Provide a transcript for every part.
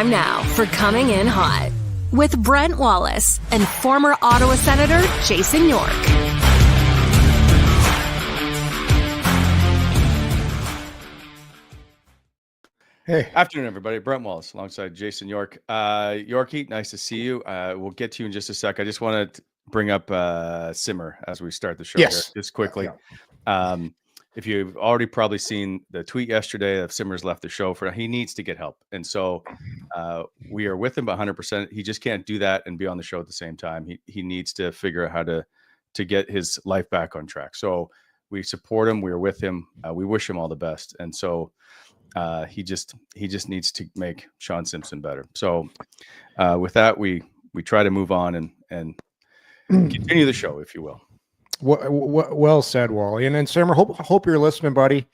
time now for Coming In Hot with Brent Wallace and former Ottawa Senator Jason York. Hey. Afternoon, everybody. Brent Wallace alongside Jason York. Yorkie, nice to see you. We'll get to you in just a sec. I just want to bring up Simmer as we start the show here, just quickly. If you've already probably seen the tweet yesterday of Simmer's left the show, he needs to get help. And so we are with him 100%. He just can't do that and be on the show at the same time. He needs to figure out how to get his life back on track. So we support him. We are with him. We wish him all the best. And so he just needs to make Sean Simpson better. So with that, we try to move on and continue the show, if you will. Well said, Wally. And then Simmer, hope you're listening, buddy.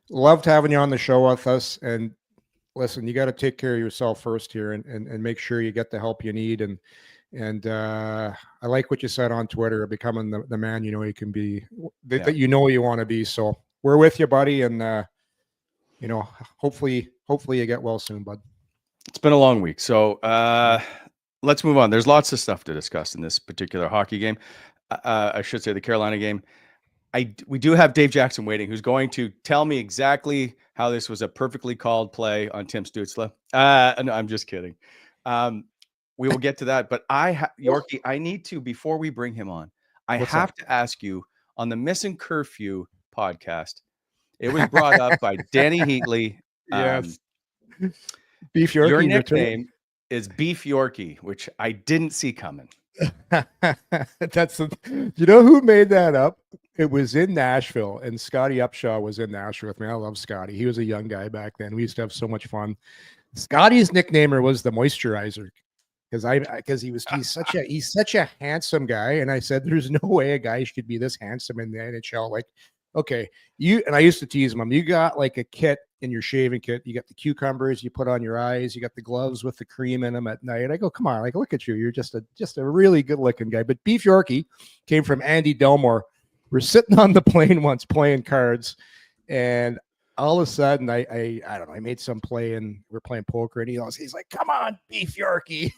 Loved having you on the show with us. And listen, you got to take care of yourself first here and make sure you get the help you need. And I like what you said on Twitter, becoming the man you know you can be, that you know you want to be. So we're with you, buddy. And hopefully you get well soon, bud. It's been a long week. So let's move on. There's lots of stuff to discuss in this particular hockey game. I should say the Carolina game. We do have Dave Jackson waiting, who's going to tell me exactly how this was a perfectly called play on Tim Stützle. No, I'm just kidding. We will get to that. But Yorkie, I need to, before we bring him on, I have to ask you, on the Missing Curfew podcast, it was brought up by Danny Heatley. Yes. Beef Yorkie. Your nickname is Beef Yorkie, which I didn't see coming. You know who made that up? It was in Nashville, and Scotty Upshaw was in Nashville with me. I love Scotty. He was a young guy back then. We used to have so much fun. Scotty's nicknamer was the moisturizer because he's such a handsome guy. And I said, there's no way a guy should be this handsome in the NHL. Like, okay, I used to tease him. You got like a kit in your shaving kit. You got the cucumbers you put on your eyes. You got the gloves with the cream in them at night. I go, come on, like, look at you. You're just a really good looking guy. But Beef Yorkie came from Andy Delmore. We're sitting on the plane once playing cards, and all of a sudden I don't know, I made some play and we're playing poker, and he's like, come on, Beef Yorkie.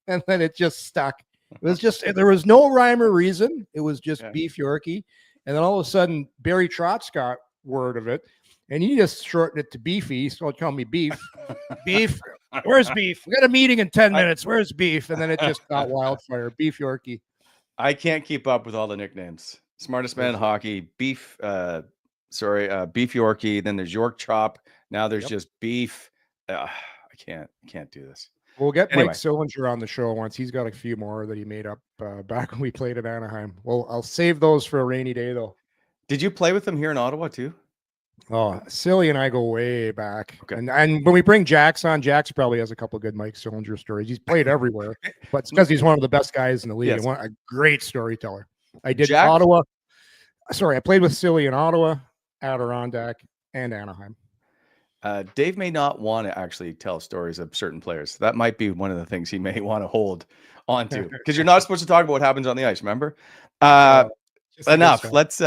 And then it just stuck. It was just, there was no rhyme or reason. It was just Beef Yorkie. And then all of a sudden, Barry Trotz got word of it, and he just shortened it to Beefy. So call me Beef. Beef. Where's Beef? We got a meeting in 10 minutes. Where's Beef? And then it just got wildfire. Beef Yorkie. I can't keep up with all the nicknames. Smartest man in hockey. Beef. Beef Yorkie. Then there's York Chop. Now there's just Beef. I can't do this. We'll get Mike Sillinger on the show once. He's got a few more that he made up back when we played at Anaheim. Well, I'll save those for a rainy day, though. Did you play with him here in Ottawa, too? Oh, Silly and I go way back. Okay. And when we bring Jax on, Jax probably has a couple of good Mike Sillinger stories. He's played everywhere, but it's because he's one of the best guys in the league. Yes. And a great storyteller. I did Ottawa. Sorry, I played with Silly in Ottawa, Adirondack, and Anaheim. Dave may not want to actually tell stories of certain players. That might be one of the things he may want to hold on to, because you're not supposed to talk about what happens on the ice. Remember? Enough. Let's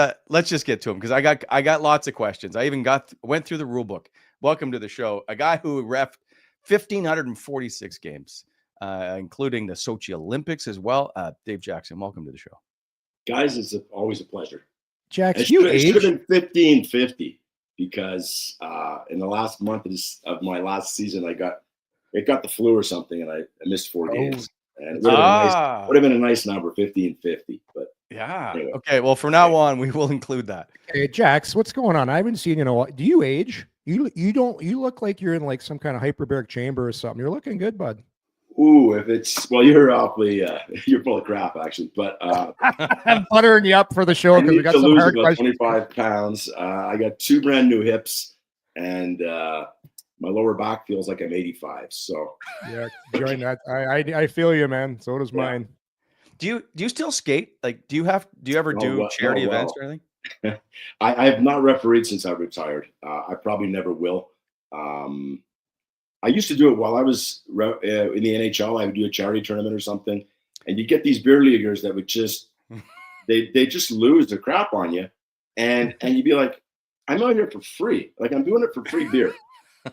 just get to him, because I got lots of questions. I even went through the rule book. Welcome to the show. A guy who reffed 1,546 games, including the Sochi Olympics as well. Dave Jackson, welcome to the show. Guys, it's always a pleasure. Jack, it should have been 1,550. Because in the last month of my last season, I got the flu or something, and I missed 4 games. And it would have been a nice number, 1,550. But anyway. Okay. Well, from now on, we will include that. Hey, Jax, what's going on? I haven't seen you in a while. Do you age? You look like you're in like some kind of hyperbaric chamber or something. You're looking good, bud. Ooh, you're awfully you're full of crap, actually. But I'm buttering you up for the show because we got some hard questions. 25 pounds. I got 2 brand new hips, and my lower back feels like I'm 85. So yeah, join that. I feel you, man. So does mine. Do you still skate? Like, do you ever do charity events or anything? I have not refereed since I retired. I probably never will. I used to do it while I was in the NHL. I would do a charity tournament or something, and you get these beer leaguers that would just they just lose their crap on you, and you'd be like, I'm out here for free. Like, I'm doing it for free beer.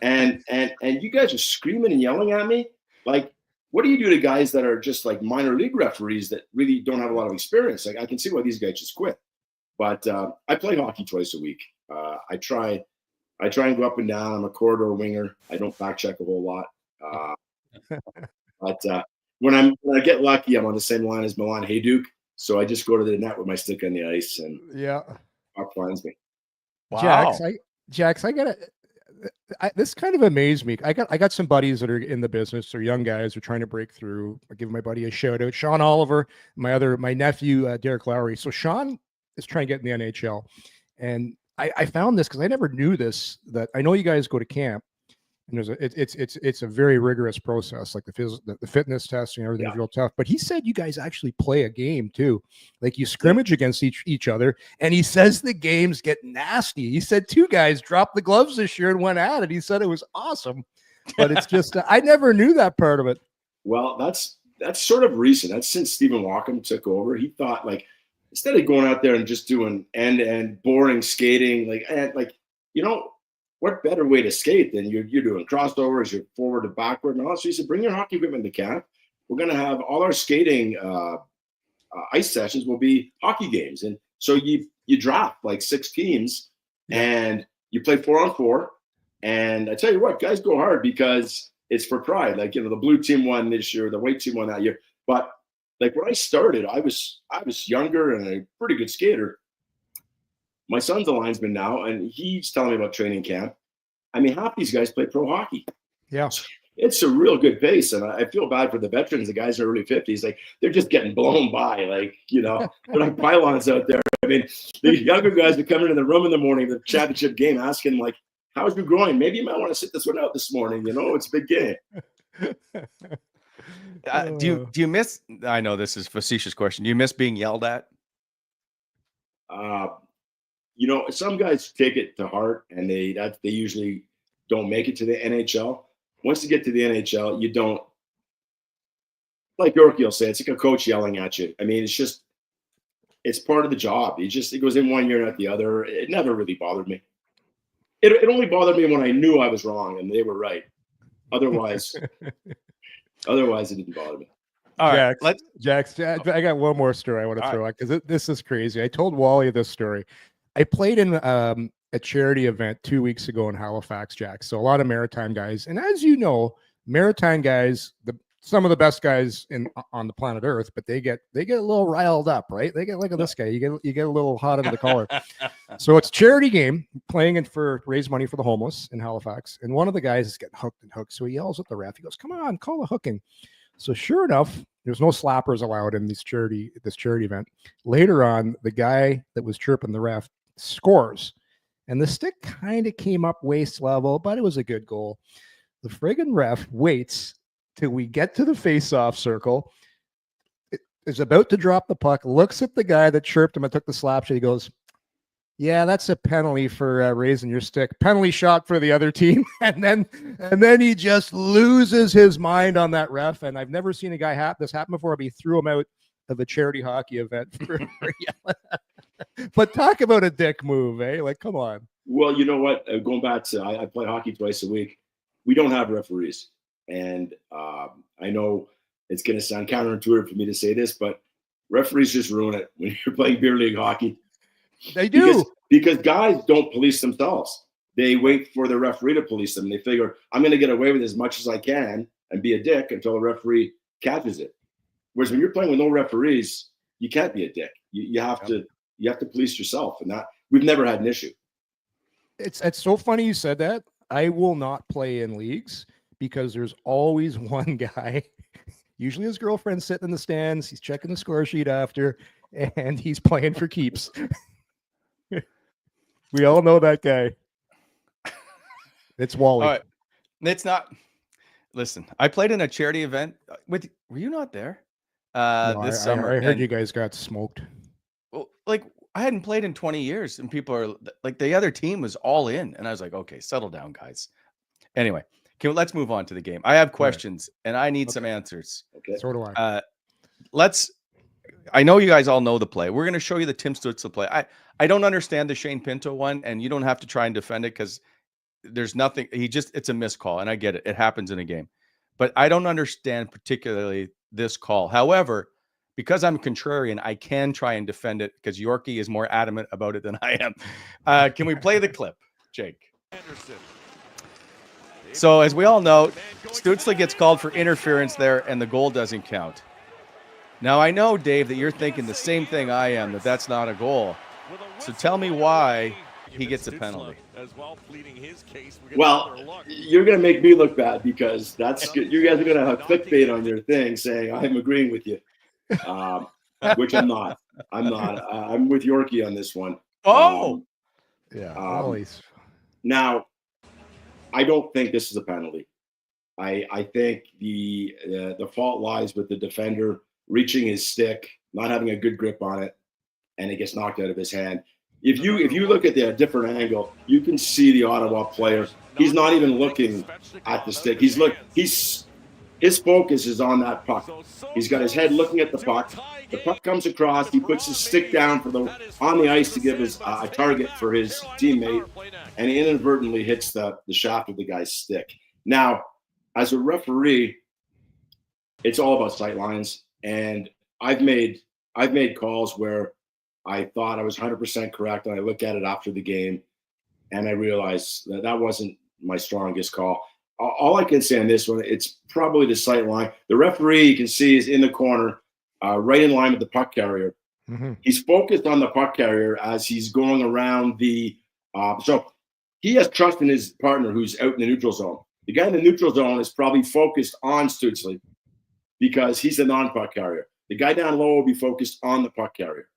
and you guys are screaming and yelling at me. Like, what do you do to guys that are just like minor league referees that really don't have a lot of experience? Like, I can see why these guys just quit. But I play hockey twice a week. I try and go up and down. I'm a corridor winger. I don't back check a whole lot. But when I get lucky, I'm on the same line as Milan Hajduk. So I just go to the net with my stick on the ice, and puck finds me. Wow. Jax, I gotta. This kind of amazed me. I got some buddies that are in the business, or young guys who are trying to break through. I give my buddy a shout out, Sean Oliver, my nephew Derek Lowry. So Sean is trying to get in the NHL, and I found this because I never knew this. That I know you guys go to camp, and it's a very rigorous process, like the fitness testing and everything's real tough. But he said you guys actually play a game too, like you scrimmage against each other. And he says the games get nasty. He said 2 guys dropped the gloves this year and went at it. He said it was awesome, but it's just I never knew that part of it. Well, that's sort of recent. That's since Stephen Walkham took over. He thought, like, instead of going out there and just doing end-to-end boring skating, what better way to skate than you're doing crossovers, you're forward to backward, and all. So he said, bring your hockey equipment to camp. We're going to have all our skating ice sessions will be hockey games. And so you draft like 6 teams and you play 4-on-4. And I tell you what, guys go hard because it's for pride. Like, the blue team won this year, the white team won that year. But like when I started, I was younger and a pretty good skater. My son's a linesman now, and he's telling me about training camp. I mean, half these guys play pro hockey. Yeah. It's a real good pace, and I feel bad for the veterans, the guys in their early 50s. Like, they're just getting blown by. Like, they're like pylons out there. I mean, the younger guys are coming in the room in the morning, the championship game, asking, like, how's your groin? Maybe you might want to sit this one out this morning. It's a big game. Do you miss, I know this is a facetious question, do you miss being yelled at? Some guys take it to heart, and they usually don't make it to the NHL. Once you get to the NHL, you don't, like Yorkie will say, it's like a coach yelling at you. I mean, it's part of the job. It goes in one ear and out the other. It never really bothered me. It only bothered me when I knew I was wrong and they were right. Otherwise, it didn't bother me. All right, Jax, I got one more story I want to throw out because this is crazy. I told Wally this story. I played in a charity event 2 weeks ago in Halifax, Jax. So a lot of maritime guys, and as you know, maritime guys, some of the best guys on the planet Earth, but they get a little riled up, right? They get like this guy. You get a little hot under the collar. So it's a charity game, playing for raise money for the homeless in Halifax, and one of the guys is getting hooked. So he yells at the ref. He goes, "Come on, call a hooking." So sure enough, there's no slappers allowed in this charity event. Later on, the guy that was chirping the ref scores, and the stick kind of came up waist level, but it was a good goal. The friggin' ref waits till we get to the face-off circle. It is about to drop the puck, looks at the guy that chirped him and took the slap shot. He goes, "Yeah, that's a penalty for raising your stick. Penalty shot for the other team." and then he just loses his mind on that ref. And I've never seen a guy this happen before. But he threw him out of a charity hockey event for yelling. But talk about a dick move, eh? Like, come on. Well, you know what? Going back to, I play hockey twice a week. We don't have referees. And I know it's going to sound counterintuitive for me to say this, but referees just ruin it when you're playing beer league hockey. They do. Because guys don't police themselves. They wait for the referee to police them. They figure, I'm going to get away with as much as I can and be a dick until the referee catches it. Whereas when you're playing with no referees, you can't be a dick. You have to police yourself, and that we've never had an issue. It's so funny you said that. I will not play in leagues because there's always one guy, usually his girlfriend's sitting in the stands. He's checking the score sheet after, and he's playing for keeps. We all know that guy. It's Wally. All right. It's not. Listen, I played in a charity event with. Were you not there? This summer. I heard you guys got smoked. Well, like, I hadn't played in 20 years, and people are like, the other team was all in, and I was like, okay, settle down, guys. Anyway, let's move on to the game. I have questions, and I need some answers. Okay. So do I. I know you guys all know the play. We're going to show you the Tim Stützle play. I don't understand the Shane Pinto one, and you don't have to try and defend it because there's nothing. It's a missed call, and I get it. It happens in a game, but I don't understand particularly this call. However, because I'm contrarian, I can try and defend it because Yorkie is more adamant about it than I am. Can we play the clip, Jake? So as we all know, Stutzle gets called for interference there, and the goal doesn't count. Now, I know, Dave, that you're thinking the same thing I am, that that's not a goal. So tell me why he gets a penalty. Well, you're going to make me look bad because that's good. You guys are going to have clickbait on your thing saying I'm agreeing with you, which I'm not. I'm with Yorkie on this one. Now, I don't think this is a penalty. I think the fault lies with the defender reaching his stick, not having a good grip on it, and it gets knocked out of his hand. If you look at the different angle, you can see the Ottawa player. He's not even looking at the stick. His focus is on that puck. He's got his head looking at the puck. The puck comes across. He puts his stick down on the ice to give his a target for his teammate, and he inadvertently hits the shaft of the guy's stick. Now, as a referee, it's all about sight lines, and I've made calls where I thought I was 100% correct, and I look at it after the game, and I realized that wasn't my strongest call. All I can say on this one, it's probably the sight line. The referee, you can see, is in the corner, right in line with the puck carrier. Mm-hmm. He's focused on the puck carrier as he's going around the so he has trust in his partner who's out in the neutral zone. The guy in the neutral zone is probably focused on Stutzle because he's the non-puck carrier. The guy down low will be focused on the puck carrier.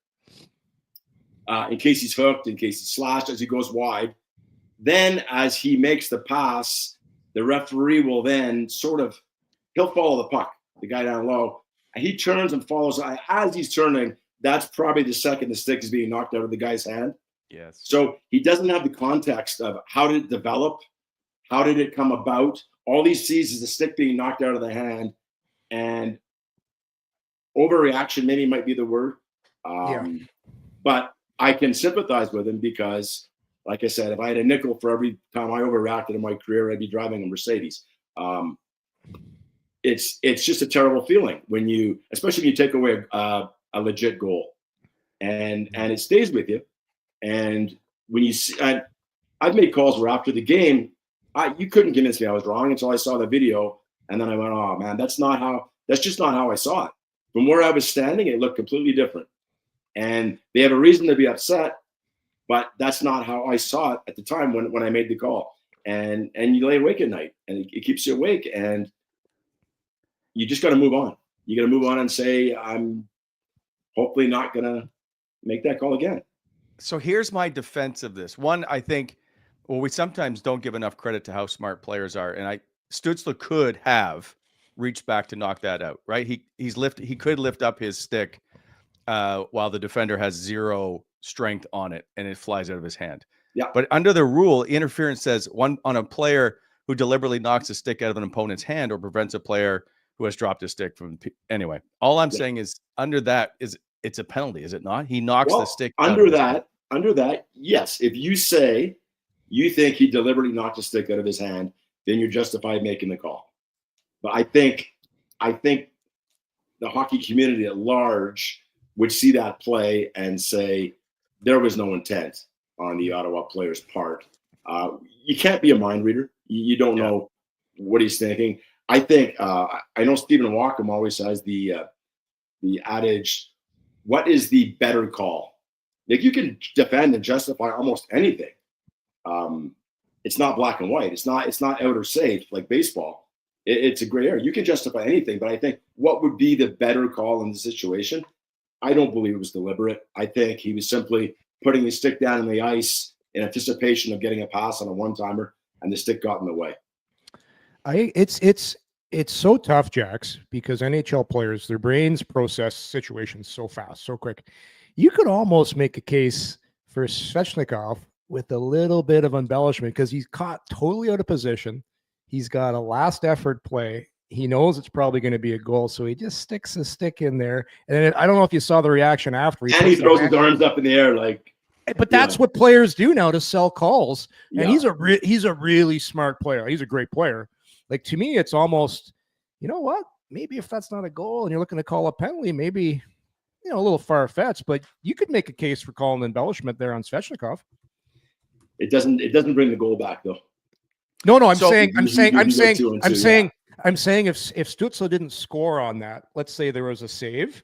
In case he's hooked, in case he's slashed as he goes wide. Then as he makes the pass, the referee will then he'll follow the puck, the guy down low. And he turns and follows. As he's turning, that's probably the second the stick is being knocked out of the guy's hand. Yes. So he doesn't have the context of how did it develop? How did it come about? All he sees is the stick being knocked out of the hand, and overreaction maybe might be the word. But I can sympathize with him because, like I said, if I had a nickel for every time I overreacted in my career, I'd be driving a Mercedes. It's just a terrible feeling especially when you take away a legit goal, and it stays with you. And when you see, I've made calls where after the game, you couldn't convince me I was wrong until I saw the video, and then I went, "Oh man, that's just not how I saw it." From where I was standing, it looked completely different, and they have a reason to be upset, but that's not how I saw it at the time when I made the call. And you lay awake at night, and it keeps you awake, and you just got to move on. You got to move on and say, I'm hopefully not going to make that call again. So here's my defense of this. One, I think, we sometimes don't give enough credit to how smart players are. And Stutzle could have reached back to knock that out, right? He could lift up his stick while the defender has zero strength on it and it flies out of his hand. Yeah. But under the rule, interference says on a player who deliberately knocks a stick out of an opponent's hand or prevents a player who has dropped a stick from. Anyway, all I'm saying is under that it's a penalty, is it not? He knocks the stick under that. Yes. If you say you think he deliberately knocked a stick out of his hand, then you're justified making the call. But I think the hockey community at large would see that play and say there was no intent on the Ottawa player's part. You can't be a mind reader. You don't know what he's thinking. I think I know Stephen Walkham always has the adage, what is the better call? Like, you can defend and justify almost anything. It's not black and white. It's not out or safe like baseball. It's a gray area. You can justify anything, but I think what would be the better call in the situation? I don't believe it was deliberate. I think he was simply putting his stick down on the ice in anticipation of getting a pass on a one-timer, and the stick got in the way. It's so tough, Jax, because NHL players, their brains process situations so fast, so quick. You could almost make a case for Svechnikov with a little bit of embellishment because he's caught totally out of position. He's got a last effort play. He knows it's probably going to be a goal, so he just sticks his stick in there. And then I don't know if you saw the reaction after. He throws his arms up in the air like. But that's what players do now to sell calls. And Yeah. he's a really smart player. He's a great player. Like, to me, it's almost, you know what? Maybe if that's not a goal and you're looking to call a penalty, maybe, a little far-fetched, but you could make a case for calling embellishment there on Svechnikov. It doesn't bring the goal back though. No, I'm saying if Stutzle didn't score on that, let's say there was a save,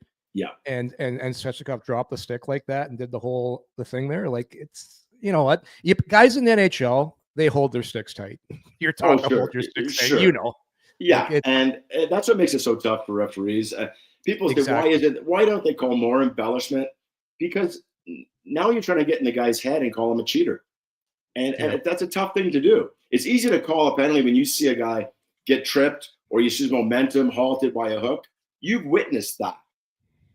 and Svechnikov dropped the stick like that and did the thing there, like, it's, you know what, guys in the NHL, they hold their sticks tight. You're talking to hold your sticks tight, Yeah, like and that's what makes it so tough for referees. People say, why don't they call more embellishment? Because now you're trying to get in the guy's head and call him a cheater. And that's a tough thing to do. It's easy to call a penalty when you see a guy get tripped or you see his momentum halted by a hook. You've witnessed that.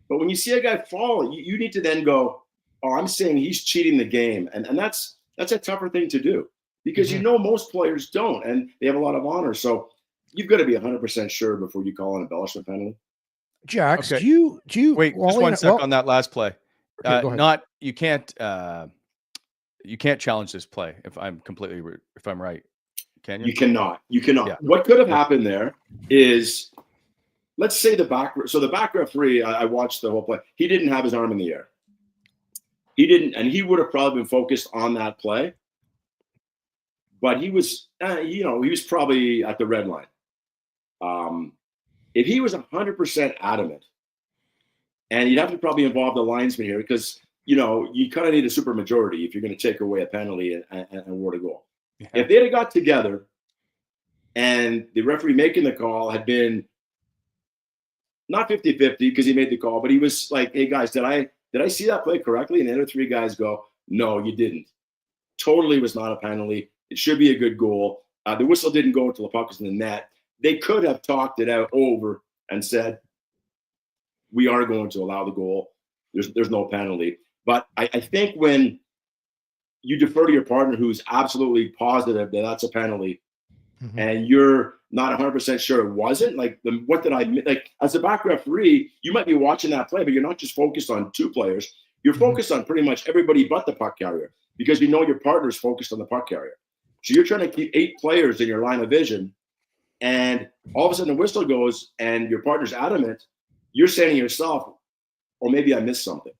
But when you see a guy fall, you need to then go, oh, I'm saying he's cheating the game. And that's a tougher thing to do because most players don't, and they have a lot of honor. So you've got to be 100% sure before you call an embellishment penalty. Jax, do you wait just one sec on that last play? Okay, go ahead. You can't challenge this play if I'm right. Can you? You cannot. Yeah. What could have happened there is, let's say the back referee, I watched the whole play. He didn't have his arm in the air. He didn't, and he would have probably been focused on that play. But he was, he was probably at the red line. If he was 100% adamant, and you'd have to probably involve the linesman here because, you kind of need a super majority if you're going to take away a penalty and award a goal. Yeah. If they'd have got together and the referee making the call had been not 50-50 because he made the call, but he was like, hey, guys, did I see that play correctly? And the other three guys go, no, you didn't. Totally was not a penalty. It should be a good goal. The whistle didn't go until the puck was in the net. They could have talked it out over and said, we are going to allow the goal. There's no penalty. But I think when you defer to your partner who's absolutely positive that that's a penalty, and you're not 100% sure it wasn't, like, what did I like? As a back referee, you might be watching that play, but you're not just focused on two players. You're focused on pretty much everybody but the puck carrier because your partner's focused on the puck carrier. So you're trying to keep 8 players in your line of vision, and all of a sudden the whistle goes and your partner's adamant. You're saying to yourself, "Oh, maybe I missed something."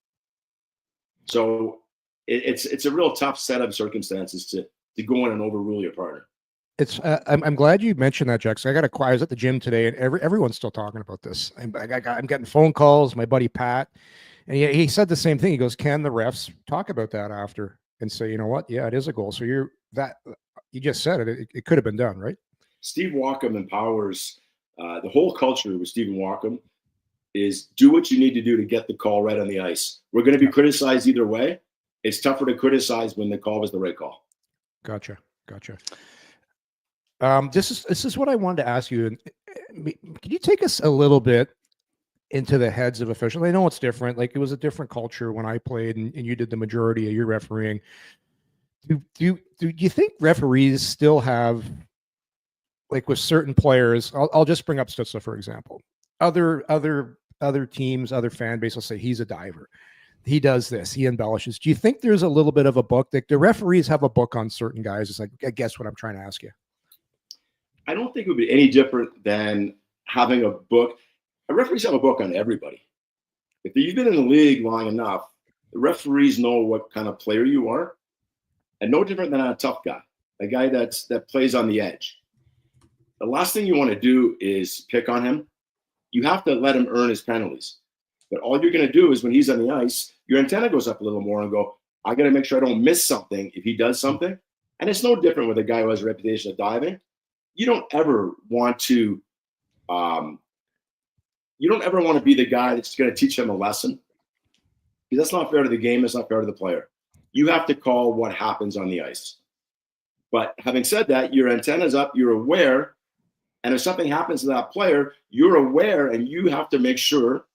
So it's a real tough set of circumstances to go in and overrule your partner. I'm glad you mentioned that, Jack. So I was at the gym today, and everyone's still talking about this. I'm getting phone calls. My buddy Pat, and he said the same thing. He goes, "Can the refs talk about that after and say, you know what? Yeah, it is a goal." So you just said it. It could have been done, right? Steve Walkham empowers the whole culture with Stephen Walkham is do what you need to do to get the call right on the ice. We're going to be criticized either way. It's tougher to criticize when the call was the right call. Gotcha. This is what I wanted to ask you. Can you take us a little bit into the heads of officials? I know it's different. Like, it was a different culture when I played, and you did the majority of your refereeing. Do you think referees still have, like, with certain players? I'll just bring up Stutzle, for example. Other teams, other fan base will say he's a diver. He does this. He embellishes. Do you think there's a little bit of a book? Like, the referees have a book on certain guys? It's like, I guess what I'm trying to ask you. I don't think it would be any different than having a book. Referees have a book on everybody. If you've been in the league long enough, the referees know what kind of player you are, and no different than a tough guy, a guy that plays on the edge. The last thing you want to do is pick on him. You have to let him earn his penalties. But all you're going to do is when he's on the ice, your antenna goes up a little more and go, I got to make sure I don't miss something if he does something. And it's no different with a guy who has a reputation of diving. You don't ever want to be the guy that's going to teach him a lesson. Because that's not fair to the game. It's not fair to the player. You have to call what happens on the ice. But having said that, your antenna's up, you're aware. And if something happens to that player, you're aware, and you have to make sure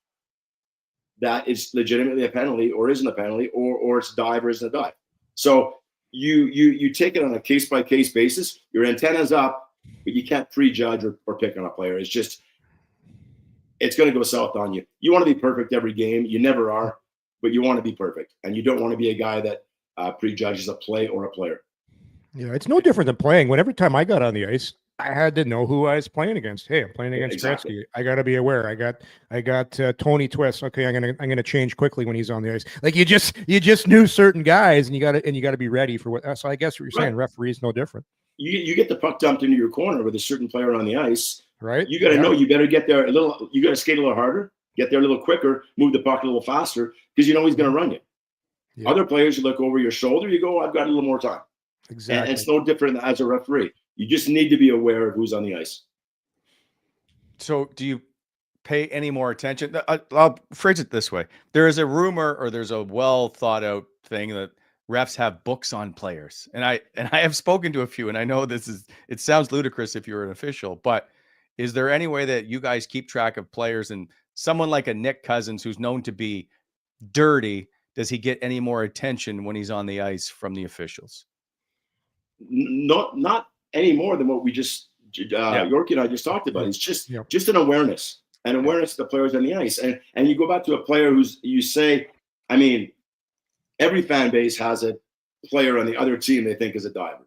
that it's legitimately a penalty or isn't a penalty, or it's a dive or isn't a dive. So you take it on a case-by-case basis. Your antenna's up, but you can't prejudge or pick on a player. It's going to go south on you. You want to be perfect every game. You never are, but you want to be perfect. And you don't want to be a guy that prejudges a play or a player. Yeah, it's no different than playing. Whenever time I got on the ice, I had to know who I was playing against. Hey, I'm playing against Gretzky. I got to be aware. I got Tony Twist. Okay, I'm gonna change quickly when he's on the ice. Like you just knew certain guys, and you got to be ready for what. So I guess what you're saying, referees no different. You get the puck dumped into your corner with a certain player on the ice. Right. You got to know you better get there a little. You got to skate a little harder, get there a little quicker, move the puck a little faster because you know he's going to run you. Yeah. Other players, you look over your shoulder, you go, I've got a little more time. Exactly. And it's no different as a referee. You just need to be aware of who's on the ice. So do you pay any more attention? I'll phrase it this way. There is a rumor or there's a well thought out thing that refs have books on players. And I have spoken to a few, and I know it sounds ludicrous if you're an official, but is there any way that you guys keep track of players, and someone like a Nick Cousins who's known to be dirty, does he get any more attention when he's on the ice from the officials? Not any more than what we just Yorkie and I just talked about. It's just an awareness of the players on the ice. And you go back to a player I mean, every fan base has a player on the other team they think is a diver.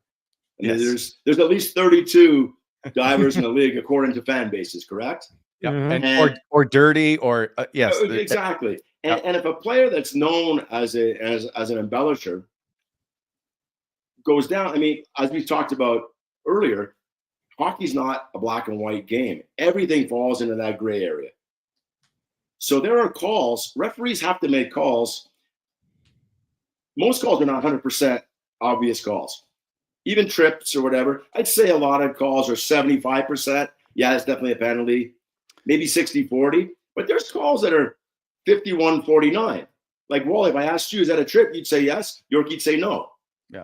And there's at least 32 divers in the league according to fan bases, correct? Yeah, and or dirty or yes, exactly. And if a player that's known as an embellisher goes down, I mean, as we talked about earlier, hockey's not a black and white game. Everything falls into that gray area. So there are calls. Referees have to make calls. Most calls are not 100% obvious calls. Even trips or whatever, I'd say a lot of calls are 75%. Yeah, it's definitely a penalty. Maybe 60-40. But there's calls that are 51-49. Like, Wally, if I asked you, is that a trip? You'd say yes. Yorkie'd say no. Yeah.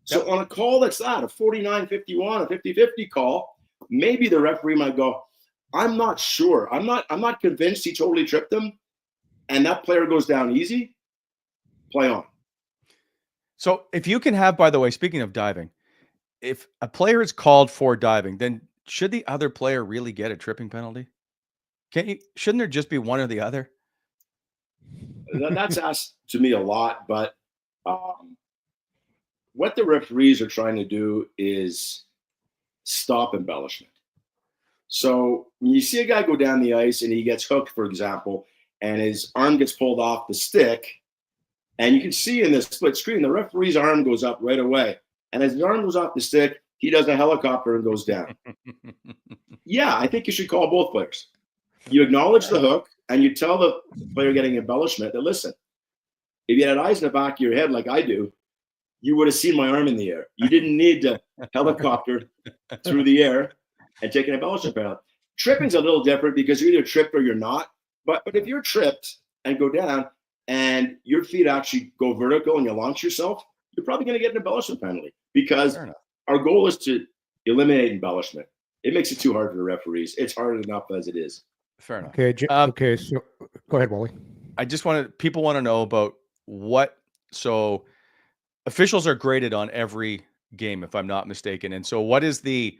So on a call that's a 49-51, a 50-50 call, maybe the referee might go, I'm not sure. I'm not convinced he totally tripped him. And that player goes down easy. Play on. So if you can have, by the way, speaking of diving, if a player is called for diving, then should the other player really get a tripping penalty? Shouldn't there just be one or the other? That's asked to me a lot, but what the referees are trying to do is stop embellishment. So when you see a guy go down the ice and he gets hooked, for example, and his arm gets pulled off the stick, and you can see in the split screen, the referee's arm goes up right away. And as his arm goes off the stick, he does a helicopter and goes down. Yeah, I think you should call both players. You acknowledge the hook, and you tell the player getting embellishment that, listen, if you had eyes in the back of your head like I do, you would have seen my arm in the air. You didn't need to helicopter through the air and take an embellishment penalty. Tripping's a little different because you're either tripped or you're not. But if you're tripped and go down and your feet actually go vertical and you launch yourself, you're probably going to get an embellishment penalty because our goal is to eliminate embellishment. It makes it too hard for the referees. It's hard enough as it is. Fair enough. Okay. So go ahead, Wally. People want to know about so officials are graded on every game, if I'm not mistaken. And so what is the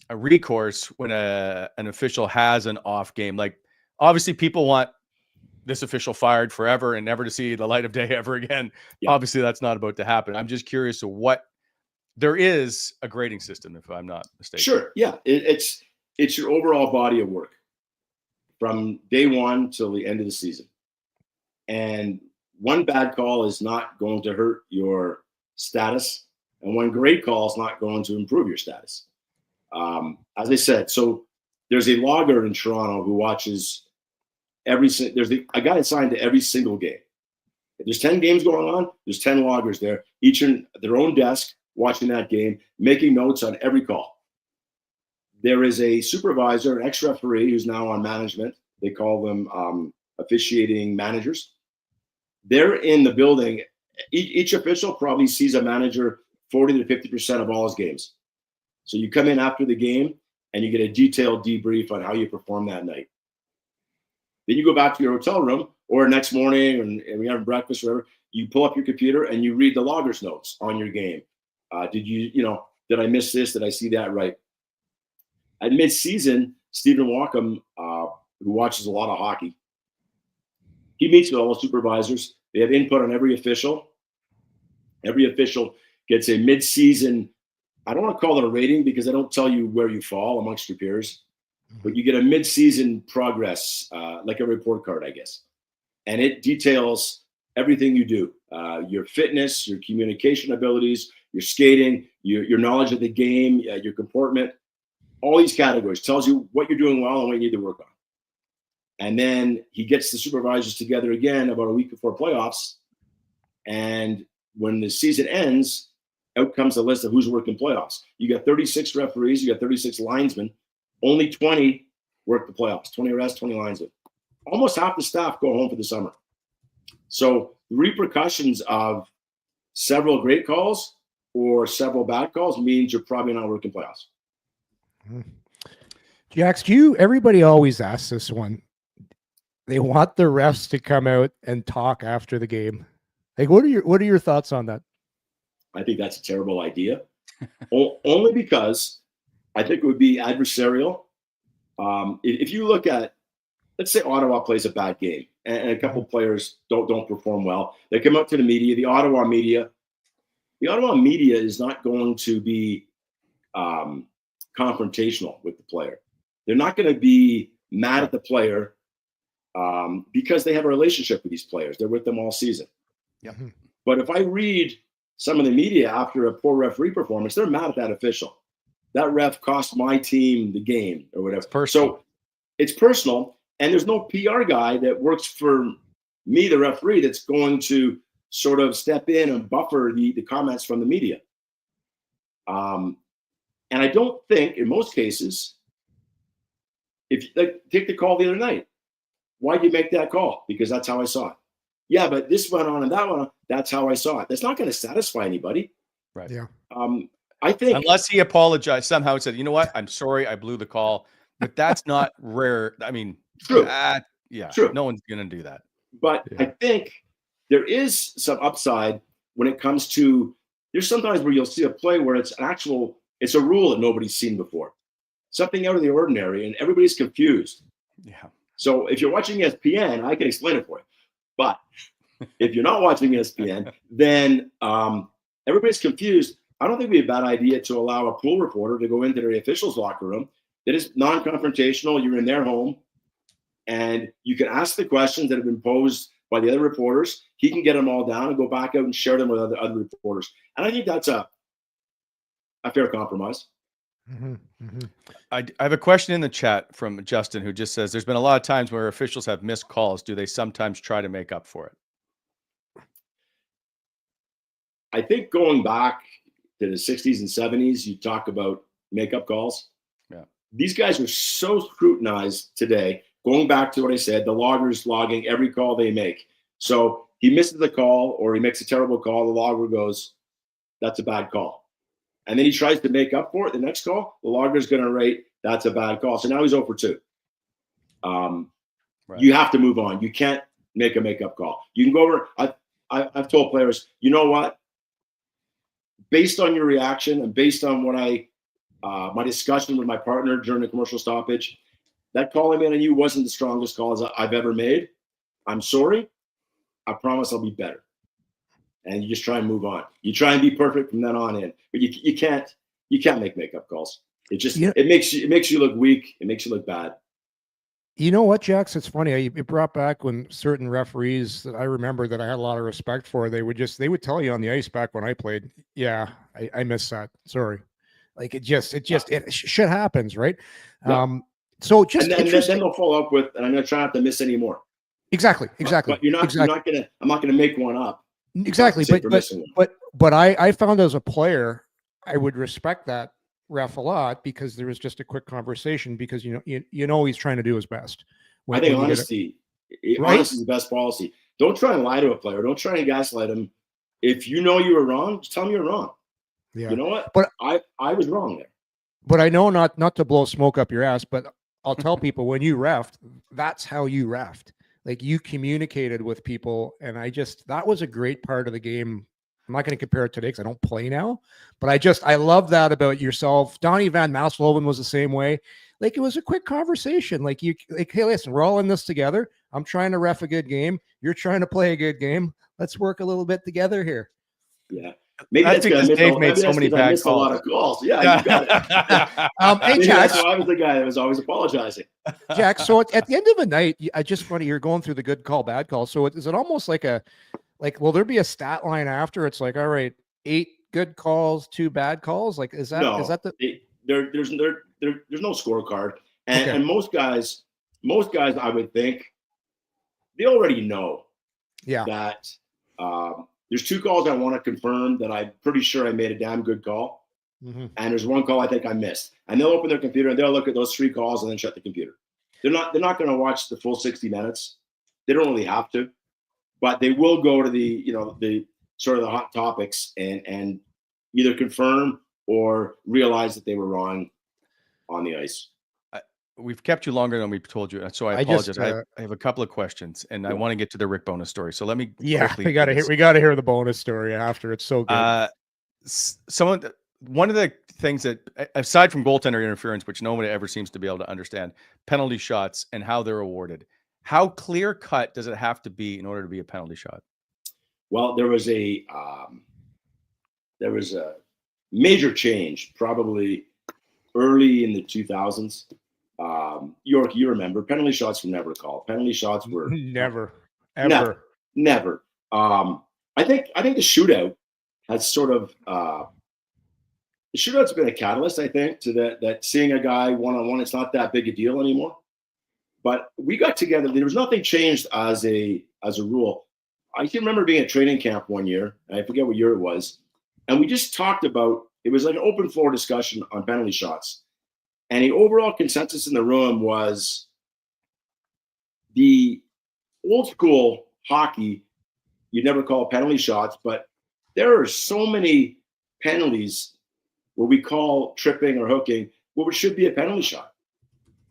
recourse when an official has an off game? Like, obviously people want this official fired forever and never to see the light of day ever again. Yeah. Obviously that's not about to happen. I'm just curious there is a grading system, if I'm not mistaken. Sure. Yeah. It's your overall body of work from day one till the end of the season. And one bad call is not going to hurt your status. And one great call is not going to improve your status. As I said, so there's a logger in Toronto who watches there's a guy assigned to every single game. If there's 10 games going on, there's 10 loggers there, each in their own desk, watching that game, making notes on every call. There is a supervisor, an ex-referee who's now on management. They call them officiating managers. They're in the building. Each official probably sees a manager 40 to 50% of all his games. So you come in after the game and you get a detailed debrief on how you perform that night. Then you go back to your hotel room or next morning and we have breakfast or whatever, you pull up your computer and you read the logger's notes on your game. Did I miss this? Did I see that right? At mid-season, Stephen Walkham, who watches a lot of hockey, he meets with all the supervisors. They have input on every official. Every official gets a mid-season, I don't want to call it a rating because I don't tell you where you fall amongst your peers, but you get a mid-season progress, like a report card, I guess. And it details everything you do, your fitness, your communication abilities, your skating, your knowledge of the game, your comportment, all these categories. Tells you what you're doing well and what you need to work on. And then he gets the supervisors together again about a week before playoffs. And when the season ends, out comes the list of who's working playoffs. You got 36 referees, you got 36 linesmen. Only 20 work the playoffs, 20 arrests, 20 linesmen. Almost half the staff go home for the summer. So the repercussions of several great calls or several bad calls means you're probably not working playoffs. Jax, everybody always asks this one. They want the refs to come out and talk after the game. Like, what are your thoughts on that? I think that's a terrible idea. Only because I think it would be adversarial. If you look at, let's say Ottawa plays a bad game and a couple players don't perform well, they come up to the media. The Ottawa media is not going to be confrontational with the player. They're not going to be mad at the player because they have a relationship with these players. They're with them all season. Yeah. But if I read some of the media after a poor referee performance, they're mad at that official. That ref cost my team the game or whatever. So it's personal, and there's no PR guy that works for me, the referee, that's going to sort of step in and buffer the comments from the media. And I don't think, in most cases, if take the call the other night, why'd you make that call? Because that's how I saw it. Yeah, but this went on and that one, that's how I saw it. That's not going to satisfy anybody. Right. Yeah. I think unless he apologized somehow and said, you know what, I'm sorry, I blew the call. But that's not rare. I mean, true. True. No one's going to do that. But I think there is some upside when it comes to, there's sometimes where you'll see a play where it's a rule that nobody's seen before. Something out of the ordinary, and everybody's confused. Yeah. So if you're watching ESPN, I can explain it for you. But if you're not watching ESPN, then everybody's confused. I don't think it'd be a bad idea to allow a pool reporter to go into the officials' locker room. That is non-confrontational. You're in their home, and you can ask the questions that have been posed by the other reporters. He can get them all down and go back out and share them with other reporters. And I think that's a fair compromise. Mm-hmm. Mm-hmm. I have a question in the chat from Justin, who just says, there's been a lot of times where officials have missed calls. Do they sometimes try to make up for it? I think going back to the 60s and 70s, you talk about make-up calls. Yeah. These guys are so scrutinized today. Going back to what I said, the loggers logging every call they make. So he misses the call or he makes a terrible call. The logger goes, that's a bad call. And then he tries to make up for it. The next call, the logger's going to rate, that's a bad call. So now he's 0 for 2. Right. You have to move on. You can't make a make-up call. You can go over. I've told players, you know what? Based on your reaction and based on what my discussion with my partner during the commercial stoppage, that call I made on you wasn't the strongest call I've ever made. I'm sorry. I promise I'll be better. And you just try and move on. You try and be perfect from then on in, but you can't make makeup calls. It just it makes you look weak. It makes you look bad. You know what, Jax? It's funny. It brought back when certain referees that I remember that I had a lot of respect for. They would tell you on the ice back when I played. Yeah, I missed that. Sorry. Like it shit happens, right? Yeah. So just and then they'll follow up with, and I'm going to try not to miss any more. Exactly. But you're not gonna. I'm not going to make one up. Exactly, but I found as a player, I would respect that ref a lot because there was just a quick conversation because you know he's trying to do his best. I think honesty is the best policy. Don't try and lie to a player. Don't try and gaslight him. If you know you were wrong, just tell him you're wrong. Yeah. You know what? But I was wrong there. But I know not to blow smoke up your ass, but I'll tell people when you refed, that's how you refed. Like you communicated with people, and that was a great part of the game. I'm not going to compare it today because I don't play now, but I love that about yourself. Donnie Van Masloven was the same way. Like it was a quick conversation. Like hey, listen, we're all in this together. I'm trying to ref a good game. You're trying to play a good game. Let's work a little bit together here. Yeah. Maybe That's because Dave made so many bad calls. A lot of calls. Yeah, you got it. Hey, Jack. So I was the guy that was always apologizing. Jack, so at the end of the night, I just want to, you're going through the good call, bad call. So is it almost like will there be a stat line after? It's like, all right, 8 good calls, 2 bad calls. Like, is that there's no scorecard. And most guys, I would think, they already know that there's 2 calls I want to confirm that I'm pretty sure I made a damn good call. Mm-hmm. And there's 1 call I think I missed. And they'll open their computer and they'll look at those 3 calls and then shut the computer. They're not going to watch the full 60 minutes. They don't really have to, but they will go to the sort of the hot topics and either confirm or realize that they were wrong on the ice. We've kept you longer than we've told you, so I apologize. I have a couple of questions, and I want to get to the Rick Bowness story. So let me. Yeah, we got to hear the bonus story after. It's so good. One of the things that, aside from goaltender interference, which nobody ever seems to be able to understand, penalty shots and how they're awarded. How clear cut does it have to be in order to be a penalty shot? Well, there was a major change probably early in the 2000s. Yorkie, you remember, penalty shots were never called. Penalty shots were never. I think the shootout has sort of the shootout's been a catalyst, I think, to that seeing a guy one-on-one, it's not that big a deal anymore. But we got together. There was nothing changed as a rule. I can remember being at training camp one year, and I forget what year it was, and we just talked about, it was like an open floor discussion on penalty shots. And the overall consensus in the room was the old school hockey, you never call penalty shots, but there are so many penalties where we call tripping or hooking, what should be a penalty shot.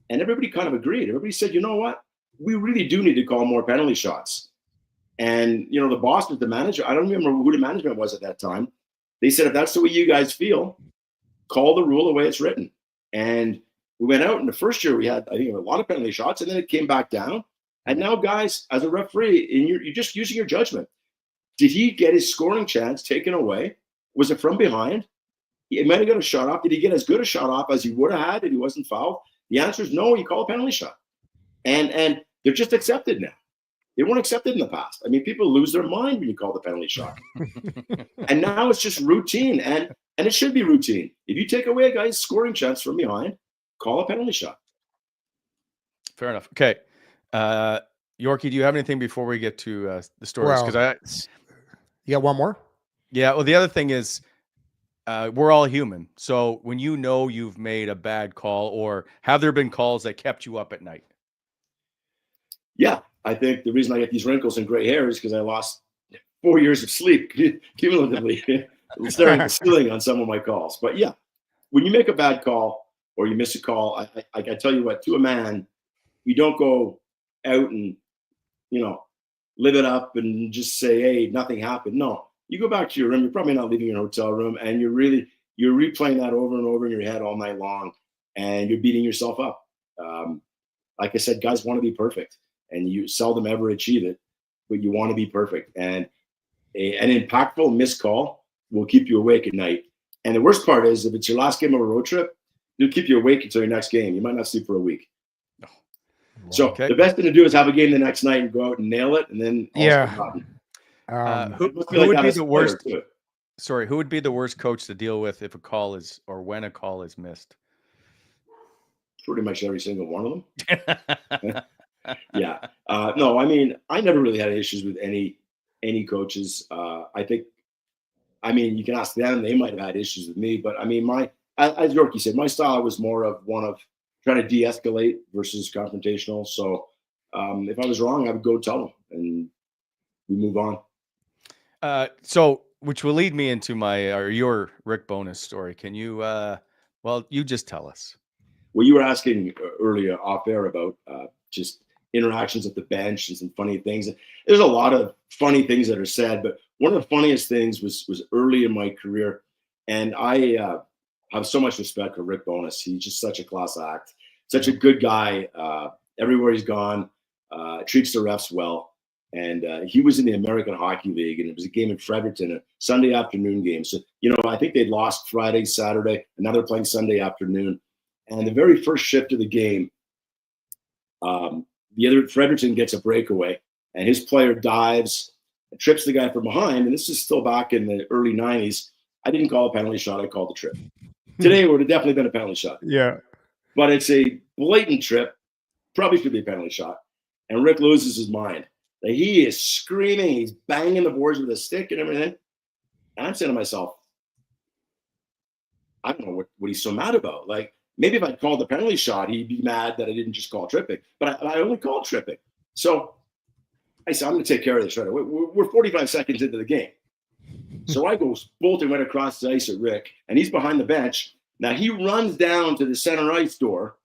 And everybody kind of agreed. Everybody said, you know what? We really do need to call more penalty shots. And, the boss was the manager. I don't remember who the management was at that time. They said, if that's the way you guys feel, call the rule the way it's written. And we went out, and the first year we had, I think, a lot of penalty shots, and then it came back down. And now, guys, as a referee, and you're just using your judgment. Did he get his scoring chance taken away? Was it from behind? He might have got a shot off. Did he get as good a shot off as he would have had if he wasn't fouled? The answer is no. You call a penalty shot, and they're just accepted now. They weren't accepted in the past. I mean, people lose their mind when you call the penalty shot, and now it's just routine, and it should be routine. If you take away a guy's scoring chance from behind, call a penalty shot. Fair enough. Okay, Yorkie, do you have anything before we get to the stories? Because you got one more. Yeah. Well, the other thing is, we're all human. So when you've made a bad call, or have there been calls that kept you up at night? Yeah, I think the reason I get these wrinkles and gray hair is because I lost 4 years of sleep cumulatively staring at the ceiling on some of my calls. But yeah, when you make a bad call or you miss a call, I tell you what, to a man, you don't go out and, live it up and just say, hey, nothing happened. No, you go back to your room. You're probably not leaving your hotel room, and you're replaying that over and over in your head all night long, and you're beating yourself up. Like I said, guys want to be perfect, and you seldom ever achieve it, but you want to be perfect. And an impactful missed call will keep you awake at night. And the worst part is, if it's your last game of a road trip, it'll keep you awake until your next game. You might not sleep for a week. So the best thing to do is have a game the next night and go out and nail it, and then who would be the worst? Sorry, who would be the worst coach to deal with if a call is, or when a call is missed? Pretty much every single one of them. Yeah. No, I mean, I never really had issues with any coaches. I think, you can ask them; they might have had issues with me. But as Yorkie said, my style was more of one of trying to de-escalate versus confrontational. So if I was wrong, I would go tell them, and we move on. So, which will lead me into your Rick Bowness story. Can you? You just tell us. Well, you were asking earlier off air about just interactions at the bench and some funny things. There's a lot of funny things that are said, but one of the funniest things was early in my career, and I have so much respect for Rick Bowness. He's just such a class act, such a good guy. Everywhere he's gone, treats the refs well. And he was in the American Hockey League, and it was a game in Fredericton, a Sunday afternoon game. So, I think they'd lost Friday, Saturday, and now they're playing Sunday afternoon. And the very first shift of the game, the other Fredericton gets a breakaway, and his player dives and trips the guy from behind. And this is still back in the early 90s. I didn't call a penalty shot. I called the trip. Today, it would have definitely been a penalty shot. Yeah. But it's a blatant trip. Probably should be a penalty shot. And Rick loses his mind. Like, he is screaming. He's banging the boards with a stick and everything. And I'm saying to myself, I don't know what he's so mad about. Like, maybe if I'd called the penalty shot, he'd be mad that I didn't just call tripping. But I only called tripping. So I said, I'm going to take care of this right away. We're 45 seconds into the game. So I go bolting right across the ice at Rick, and he's behind the bench. Now he runs down to the center ice door,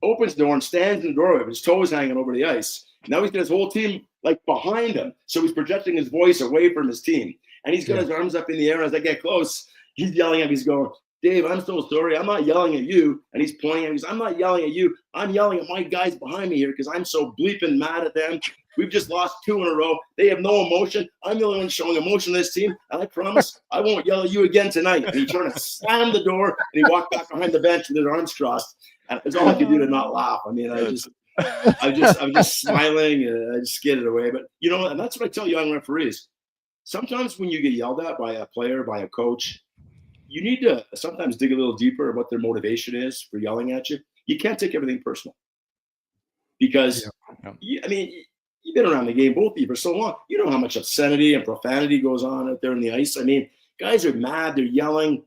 opens the door, and stands in the doorway with his toes hanging over the ice. Now he's got his whole team like behind him. So he's projecting his voice away from his team. And he's got his arms up in the air. As I get close, he's yelling at me. He's going, Dave, I'm so sorry. I'm not yelling at you. And he's pointing at me. He goes, I'm not yelling at you. I'm yelling at my guys behind me here because I'm so bleeping mad at them. We've just lost 2 in a row. They have no emotion. I'm the only one showing emotion in this team. And I promise I won't yell at you again tonight. And he turned to slam the door, and he walked back behind the bench with his arms crossed. And it's all I could do to not laugh. I mean, I'm just smiling, and I just skidded away. But, and that's what I tell young referees. Sometimes when you get yelled at by a player, by a coach, you need to sometimes dig a little deeper at what their motivation is for yelling at you. You can't take everything personal. Because, you've been around the game, both of you, for so long. You know how much obscenity and profanity goes on out there in the ice. I mean, guys are mad. They're yelling.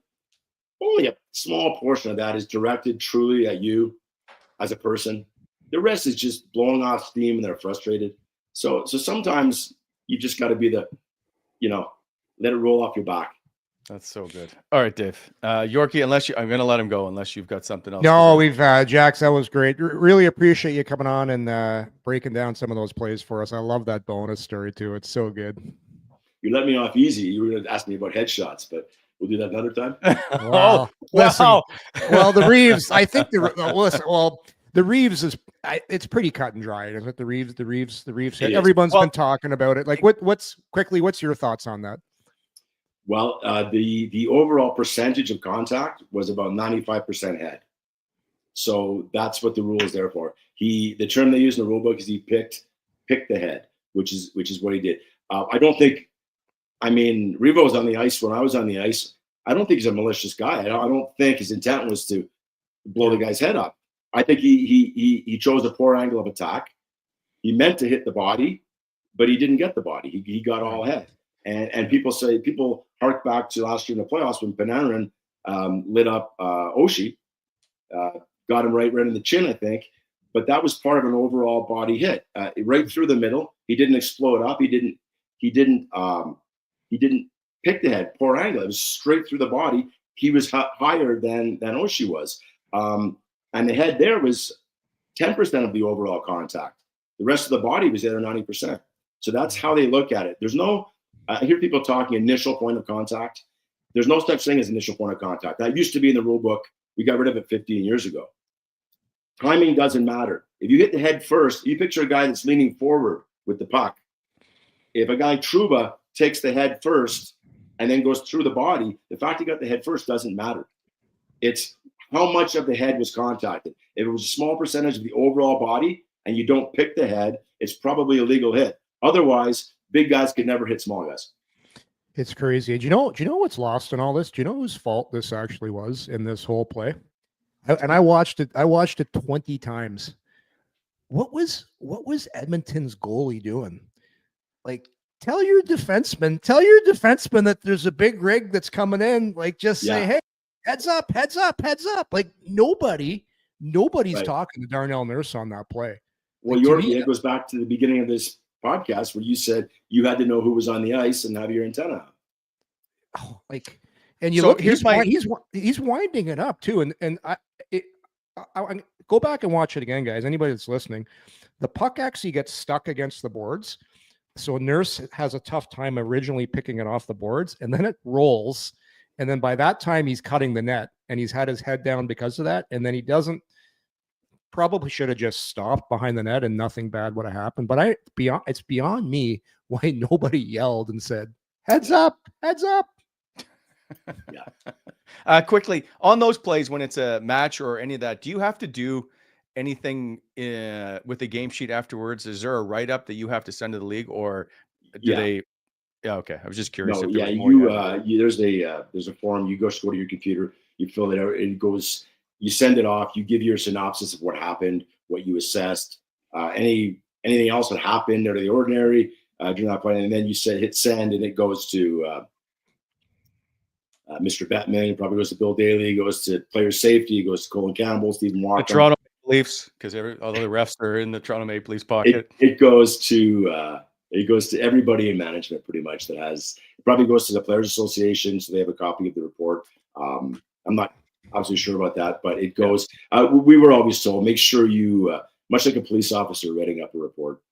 Only a small portion of that is directed truly at you as a person. The rest is just blowing off steam, and they're frustrated. So sometimes you just got to be let it roll off your back. That's so good. All right, Dave. Yorkie, I'm going to let him go unless you've got something else. No, we've, Jax, that was great. Really appreciate you coming on and breaking down some of those plays for us. I love that bonus story too. It's so good. You let me off easy. You were going to ask me about headshots, but we'll do that another time. Wow. Listen, well, the Reaves, I think the Reaves is, it's pretty cut and dry, isn't it? The Reaves. Everyone's been talking about it. Like, what's your thoughts on that? Well, the overall percentage of contact was about 95% head. So that's what the rule is there for. The term they use in the rule book is he picked the head, which is what he did. Revo was on the ice when I was on the ice. I don't think he's a malicious guy. I don't think his intent was to blow the guy's head up. I think he chose a poor angle of attack. He meant to hit the body, but he didn't get the body. He got all head. And people hark back to last year in the playoffs when Panarin lit up Oshie, got him right in the chin, I think. But that was part of an overall body hit, right through the middle. He didn't explode up. He didn't pick the head. Poor angle. It was straight through the body. He was higher than Oshie was, and the head there was 10% of the overall contact. The rest of the body was the other 90%. So that's how they look at it. There's no. I hear people talking initial point of contact. There's no such thing as initial point of contact. That used to be in the rule book. We got rid of it 15 years ago. Timing doesn't matter. If you hit the head first, you picture a guy that's leaning forward with the puck. If a guy Trouba takes the head first and then goes through the body, the fact he got the head first doesn't matter. It's how much of the head was contacted. If it was a small percentage of the overall body and you don't pick the head, it's probably a legal hit. Otherwise, big guys could never hit small guys. It's crazy. Do you know what's lost in all this? Do you know whose fault this actually was in this whole play? I watched it 20 times. What was Edmonton's goalie doing? Like, tell your defenseman that there's a big rig that's coming in. Like, just say, hey, heads up. Like, nobody's right. talking to Darnell Nurse on that play. Well, Yorkie, it goes back to the beginning of this podcast where you said you had to know who was on the ice and have your antenna out. Oh, like, and you look, he's winding it up too. And I go back and watch it again, guys. Anybody that's listening, the puck actually gets stuck against the boards. So Nurse has a tough time originally picking it off the boards, and then it rolls. And then by that time he's cutting the net and he's had his head down because of that. And then he doesn't probably should have just stopped behind the net and nothing bad would have happened. But it's beyond me why nobody yelled and said, heads up, heads up. Yeah. Quickly, on those plays, when it's a match or any of that, do you have to do anything with the game sheet afterwards? Is there a write-up that you have to send to the league, or do they? Yeah, okay. I was just curious. No, if yeah, there's a form. You go to your computer, you fill it out, it goes, you send it off, you give your synopsis of what happened, what you assessed, anything else that happened out of the ordinary during that point, and then you hit send, and it goes to Mr. Bettman, probably goes to Bill Daly, goes to player safety, goes to Colin Campbell, Stephen Walker. The Toronto Maple Leafs, because although the refs are in the Toronto Maple Leafs pocket. It goes to everybody in management pretty much it probably goes to the Players Association, so they have a copy of the report. I'm not obviously sure about that, but it goes, we were always told, make sure you, much like a police officer writing up a report,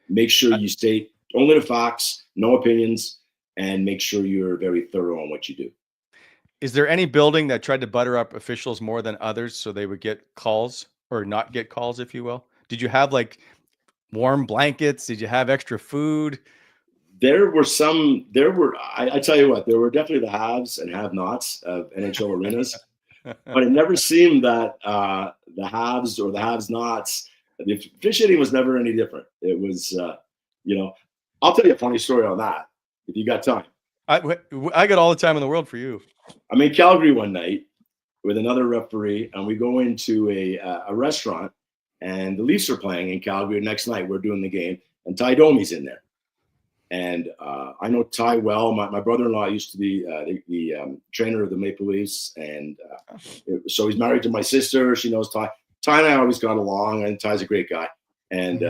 make sure you state only the facts, no opinions, and make sure you're very thorough on what you do. Is there any building that tried to butter up officials more than others so they would get calls or not get calls, if you will? Did you have like warm blankets? Did you have extra food? I tell you what, there were definitely the haves and have-nots of NHL arenas, but it never seemed that the haves or the have-nots, the officiating was never any different. It was, I'll tell you a funny story on that if you got time. I got all the time in the world for you. I'm in Calgary one night with another referee, and we go into a restaurant, and the Leafs are playing in Calgary. Next night, we're doing the game, and Ty Domi's in there. And I know Ty well. My brother-in-law used to be the trainer of the Maple Leafs, and so he's married to my sister. She knows Ty. Ty and I always got along, and Ty's a great guy. And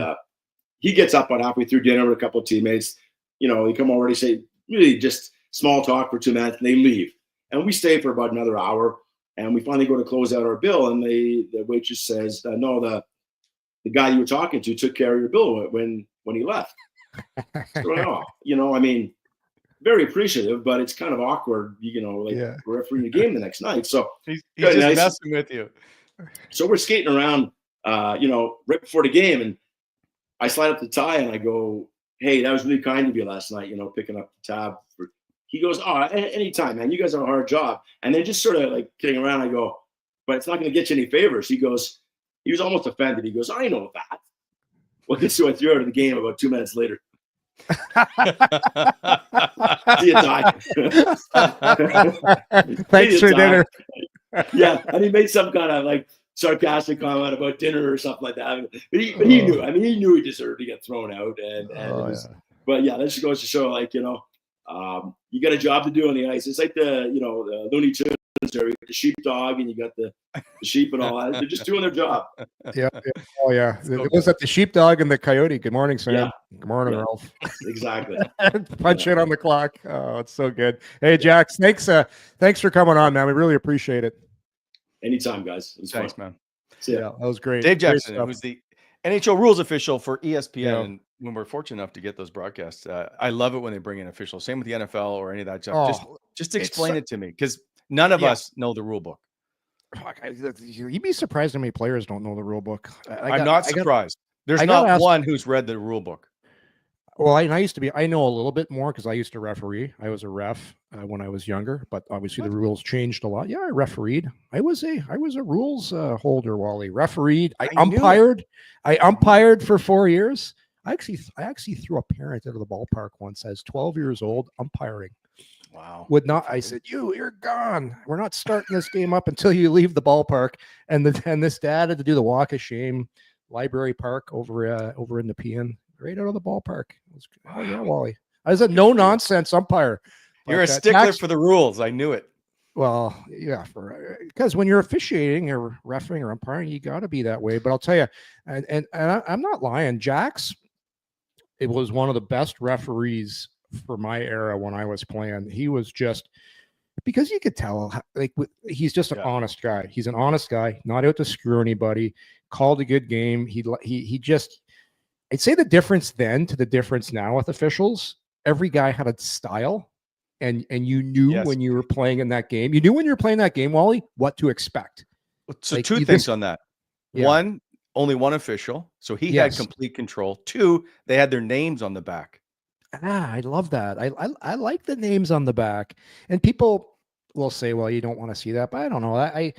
he gets up about halfway through dinner with a couple of teammates. He come over and say, really just small talk for 2 minutes, and they leave. And we stay for about another hour, and we finally go to close out our bill, and the waitress says, no, the guy you were talking to took care of your bill when he left. So, very appreciative, but it's kind of awkward, we're refereeing the game the next night. So he's just messing with you. So we're skating around, right before the game, and I slide up to Ty and I go, hey, that was really kind of you last night, picking up the tab. He goes, oh, anytime, man. You guys have a hard job. And then just sort of like kidding around, I go, but it's not going to get you any favors. He was almost offended. He goes, I know that. Well, this is what I threw out of the game about 2 minutes later. See you, Ty. Thanks for dinner. Yeah, and he made some kind of like sarcastic comment about dinner or something like that. But he knew. I mean, he knew he deserved to get thrown out. But yeah, that just goes to show, like, you got a job to do on the ice. It's like the Looney Tunes there, the sheepdog, and you got the sheep and all that. They're just doing their job. Yeah. Oh yeah. It was like the sheepdog and the coyote. Good morning, Sam. Yeah. Good morning, Ralph. Exactly. Punch in on the clock. Oh, it's so good. Hey, Jax, thanks for coming on, man. We really appreciate it. Anytime, guys. Thanks, fun. man. Yeah, that was great. Dave Jackson, who's the NHL rules official for ESPN. Yeah. And when we're fortunate enough to get those broadcasts, I love it when they bring in officials. Same with the NFL or any of that stuff. Just explain it to me, because none of us know the rule book. You'd be surprised how many players don't know the rule book. I'm not surprised. There's not one who's read the rule book. Well, I know a little bit more because I used to referee. I was a ref when I was younger, but obviously the rules changed a lot. Yeah, I refereed. I was a rules holder, Wally. Refereed. I umpired for 4 years. I actually threw a parent out of the ballpark once as 12 years old umpiring. Wow. I said, you're gone. We're not starting this game up until you leave the ballpark. And this dad had to do the walk of shame, Library Park over in the PN, right out of the ballpark. Oh yeah, Wally. I was a no nonsense umpire. You're a stickler for the rules. I knew it. Well, yeah, because when you're officiating or refereeing or umpiring, you got to be that way. But I'll tell you, and I'm not lying. Jax, it was one of the best referees for my era when I was playing. He was just, because you could tell, like, he's just an honest guy. He's an honest guy, not out to screw anybody. Called a good game. He just, I'd say the difference then to the difference now with officials, every guy had a style, and you knew when you were playing in that game. You knew when you were playing that game, Wally, what to expect. So like, two things on that. Yeah. One, only one official, so he Yes. had complete control. 2, they had their names on the back. I love that. I like the names on the back, and people will say, "Well, you don't want to see that," but I don't know.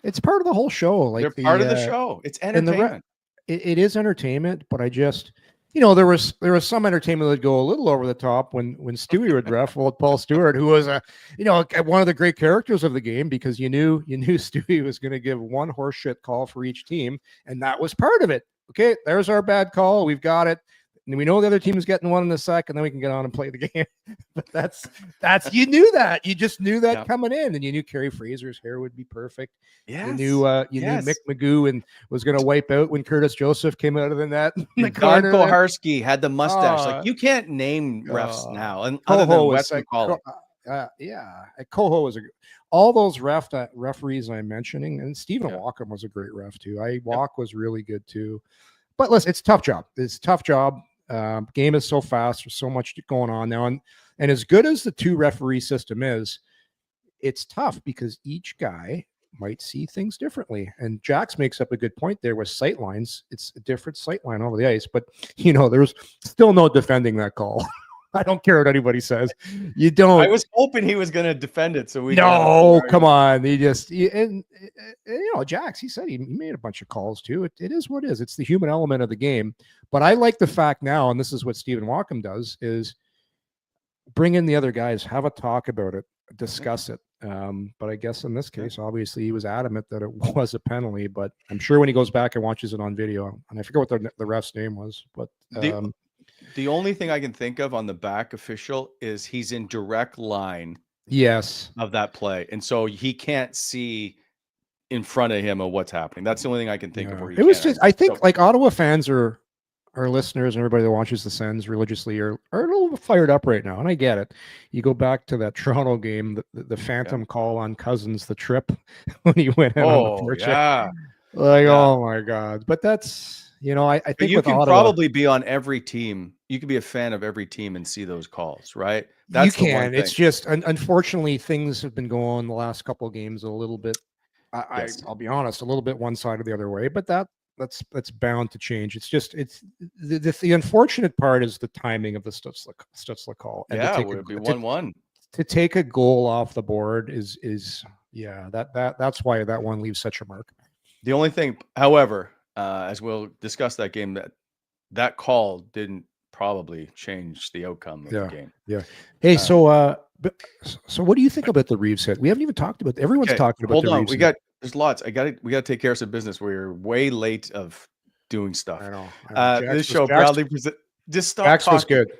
It's part of the whole show. Like They're part of the show. It's and entertainment. it is entertainment, but I just, there was some entertainment that would go a little over the top when Stewie would ref old Paul Stewart, who was one of the great characters of the game, because you knew Stewie was going to give one horseshit call for each team, and that was part of it. Okay, there's our bad call. We've got it. And we know the other team is getting one in a sec, and then we can get on and play the game. But that's you knew that. You just knew that coming in, and you knew Kerry Fraser's hair would be perfect. Yes. You knew Mick Magoo and was going to wipe out when Curtis Joseph came out of the net. Don Koharski had the mustache. Like, you can't name refs now, and other than Wes McCauley. Coho was all those referees I'm mentioning, and Stephen Walkham was a great ref too. Walk was really good too. But listen, it's a tough job. It's a tough job. Game is so fast. There's so much going on now. And as good as the 2 referee system is, it's tough because each guy might see things differently. And Jax makes up a good point there with sight lines. It's a different sight line over the ice. But, there's still no defending that call. I don't care what anybody says. You don't. I was hoping he was going to defend it. So come on. And Jax, he said he made a bunch of calls too. It is what it is. It's the human element of the game. But I like the fact now, and this is what Stephen Walkham does, is bring in the other guys, have a talk about it, discuss it. But I guess in this case, obviously he was adamant that it was a penalty, but I'm sure when he goes back and watches it on video, and I forget what the ref's name was, but the only thing I can think of on the back official is he's in direct line of that play. And so he can't see in front of him of what's happening. That's the only thing I can think of. Where it was just, I think like Ottawa fans are our listeners and everybody that watches the Sens religiously are a little fired up right now. And I get it. You go back to that Toronto game, the phantom call on Cousins, the trip when he went in on the forecheck. Oh my God. But that's, I think you can Ottawa, probably be on every team. You can be a fan of every team and see those calls, right? That's you can. It's just, unfortunately, things have been going the last couple of games a little bit. I'll be honest, a little bit one side or the other way, but that's bound to change. It's just, the unfortunate part is the timing of the Stutzle call. And would it be 1-1? To take a goal off the board is that's why that one leaves such a mark. The only thing, however, as we'll discuss that game, that call didn't probably change the outcome of the game. Yeah. Hey, so what do you think about the Reaves hit? We haven't even talked about. Everyone's talking about. Hold on, Reaves there's lots. We got to take care of some business. We're way late of doing stuff. I know. This show proudly present. Just stop Jax talking. Was good.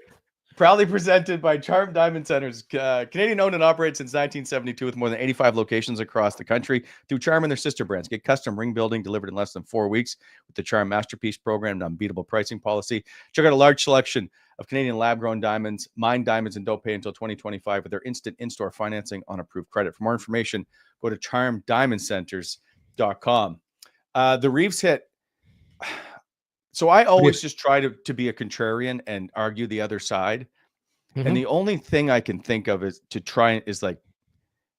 Proudly presented by Charm Diamond Centers, Canadian owned and operated since 1972 with more than 85 locations across the country. Through Charm and their sister brands, get custom ring building delivered in less than 4 weeks with the Charm Masterpiece program and unbeatable pricing policy. Check out a large selection of Canadian lab-grown diamonds, mined diamonds, and don't pay until 2025 with their instant in-store financing on approved credit. For more information, go to charmdiamondcenters.com. The Reaves hit. So I always just try to be a contrarian and argue the other side. Mm-hmm. And the only thing I can think of is like,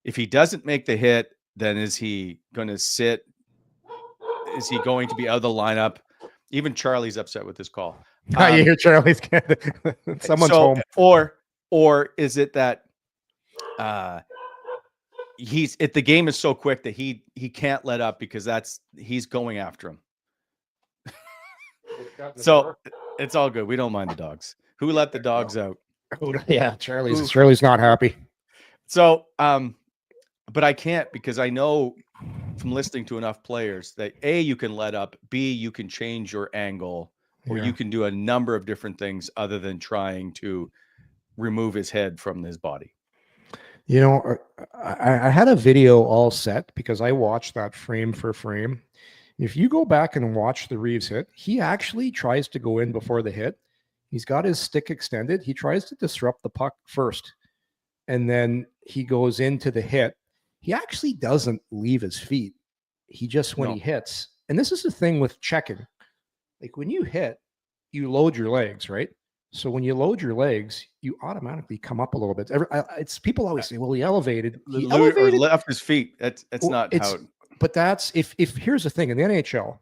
if he doesn't make the hit, then is he going to sit? Is he going to be out of the lineup? Even Charlie's upset with this call. You hear Charlie's someone's home. Or is it that the game is so quick that he can't let up because he's going after him. So it's all good. We don't mind the dogs. Who let the dogs out? Yeah, Charlie's not happy. So, but I can't, because I know from listening to enough players that A, you can let up, B, you can change your angle, or you can do a number of different things other than trying to remove his head from his body. I had a video all set because I watched that frame for frame. If you go back and watch the Reaves hit, he actually tries to go in before the hit. He's got his stick extended. He tries to disrupt the puck first, and then he goes into the hit. He actually doesn't leave his feet. He just, when he hits, and this is the thing with checking, like when you hit, you load your legs, right? So when you load your legs, you automatically come up a little bit. It's people always say, well, he elevated. Or left his feet. That's not how it... But that's if here's the thing in the NHL,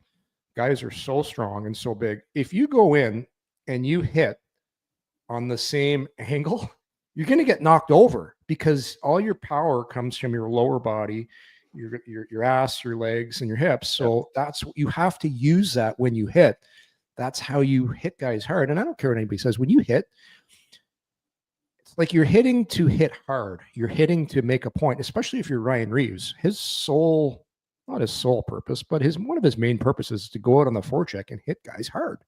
Guys are so strong and so big. If you go in and you hit on the same angle, you're going to get knocked over because all your power comes from your lower body, your ass, your legs, and your hips. So that's, you have to use that when you hit. That's how you hit guys hard. And I don't care what anybody says. When you hit, it's like you're hitting to hit hard. You're hitting to make a point, especially if you're Ryan Reaves. His sole, not his sole purpose, but one of his main purposes is to go out on the forecheck and hit guys hard.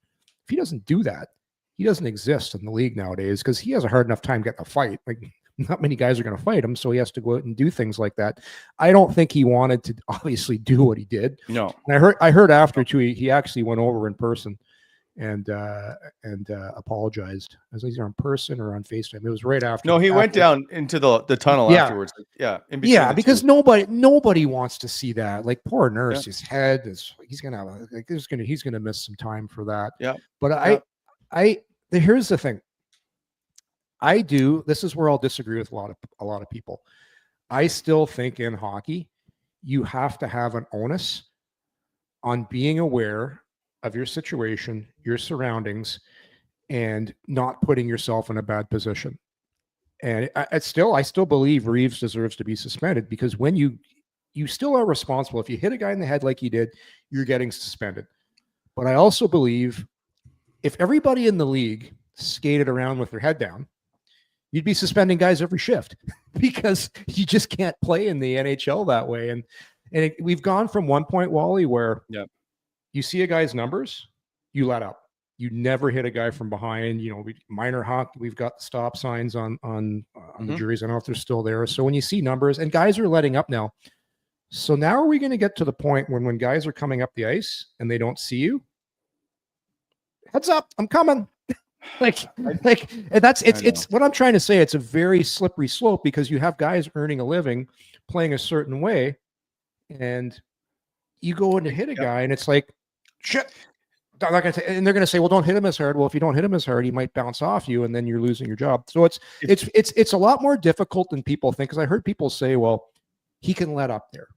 If he doesn't do that, he doesn't exist in the league nowadays because he has a hard enough time getting a fight. Like, not many guys are going to fight him, so he has to go out and do things like that. I don't think he wanted to obviously do what he did. No. And I heard after too, he actually went over in person and apologized. I was either in person or on FaceTime. It was right after. No, he went down into the tunnel afterwards. Yeah. Because nobody wants to see that. Like, poor Nurse, his head is, he's gonna miss some time for that. Yeah. But here's the thing. This is where I'll disagree with a lot of people. I still think in hockey, you have to have an onus on being aware of your situation, your surroundings, and not putting yourself in a bad position. And I still believe Reaves deserves to be suspended because when you still are responsible. If you hit a guy in the head like you did, you're getting suspended. But I also believe if everybody in the league skated around with their head down, you'd be suspending guys every shift because you just can't play in the NHL that way. And we've gone from one point, Wally, where you see a guy's numbers, you let up. You never hit a guy from behind. You know, minor hockey, we've got the stop signs on the jerseys. I don't know if they're still there. So when you see numbers, and guys are letting up now. So now are we going to get to the point when guys are coming up the ice and they don't see you? Heads up, I'm coming. It's what I'm trying to say. It's a very slippery slope because you have guys earning a living playing a certain way, and you go in to hit a guy, and it's like, shit. And they're going to say, well, don't hit him as hard. Well, if you don't hit him as hard, he might bounce off you, and then you're losing your job. So it's a lot more difficult than people think. Because I heard people say, well, he can let up there.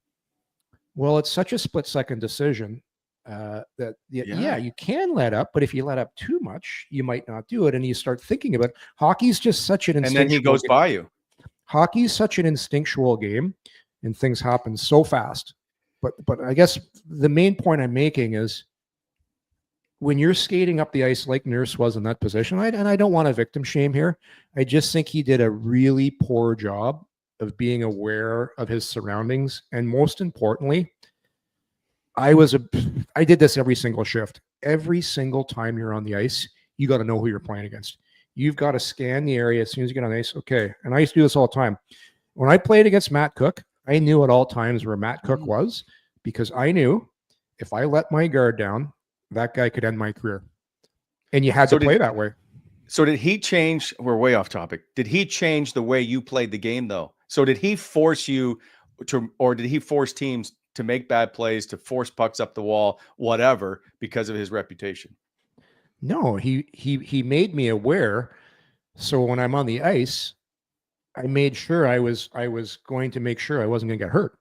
Well, it's such a split-second decision. You can let up, but if you let up too much, you might not do it. And you start thinking about hockey's just such an instinctual and then he goes game. By you. Hockey's such an instinctual game, and things happen so fast. But I guess the main point I'm making is when you're skating up the ice like Nurse was in that position, and I don't want to victim shame here, I just think he did a really poor job of being aware of his surroundings, and most importantly, I did this every single shift. Every single time you're on the ice, you got to know who you're playing against. You've got to scan the area as soon as you get on the ice. Okay. And I used to do this all the time. When I played against Matt Cook, I knew at all times where Matt Cook was because I knew if I let my guard down, that guy could end my career. And you had to play that way. So did he change? We're way off topic. Did he change the way you played the game, though? So did he force you to, or did he force teams to make bad plays, to force pucks up the wall, whatever, because of his reputation? No, he made me aware. So when I'm on the ice, I made sure I was going to make sure I wasn't going to get hurt.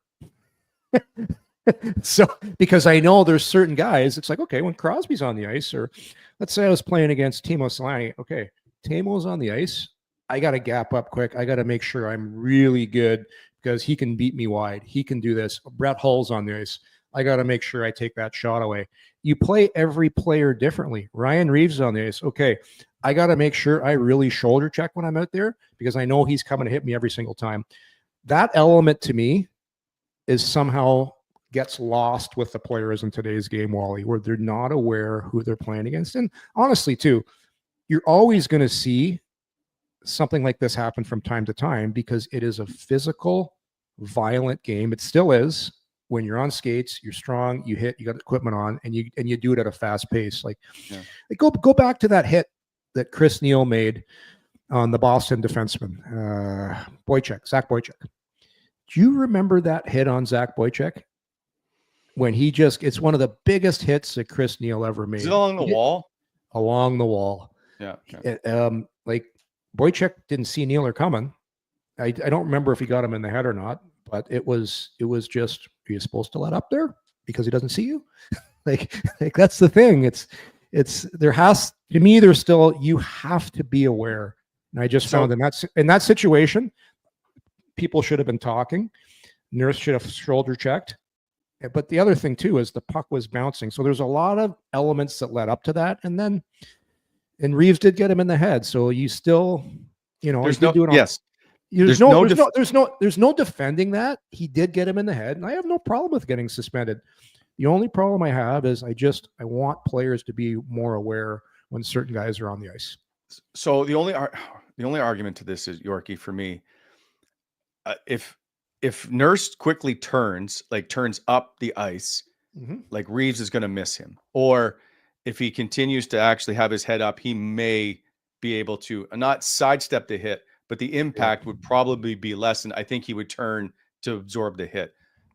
So because I know there's certain guys, it's like, okay, when Crosby's on the ice, or let's say I was playing against Timo Solani, okay, Timo's on the ice, I got to gap up quick. I got to make sure I'm really good because he can beat me wide. He can do this. Brett Hull's on the ice. I got to make sure I take that shot away. You play every player differently. Ryan Reaves on the ice. Okay, I got to make sure I really shoulder check when I'm out there because I know he's coming to hit me every single time. That element to me is somehow gets lost with the players in today's game, Wally, where they're not aware who they're playing against. And honestly, too, you're always going to see something like this happen from time to time because it is a physical, violent game. It still is. When you're on skates, you're strong, you hit, you got equipment on, and you do it at a fast pace. Like go back to that hit that Chris Neal made on the Boston defenseman, Zach Boychuk. Do you remember that hit on Zach Boychuk? When it's one of the biggest hits that Chris Neal ever made. Is it along the wall? Along the wall. Yeah. Like Boychuk didn't see Nealer coming. I don't remember if he got him in the head or not, but it was just, are you supposed to let up there because he doesn't see you? Like that's the thing. There's still, you have to be aware. And I just found in that situation, people should have been talking. Nurse should have shoulder checked. But the other thing too is the puck was bouncing. So there's a lot of elements that led up to that. And Reaves did get him in the head. So you still, there's no defending that. He did get him in the head, and I have no problem with getting suspended. The only problem I have is I want players to be more aware when certain guys are on the ice. So the only argument to this is, Yorkie, for me, if Nurse quickly turns up the ice, like Reaves is going to miss him, or if he continues to actually have his head up, he may be able to not sidestep the hit, but the impact would probably be less, and I think he would turn to absorb the hit.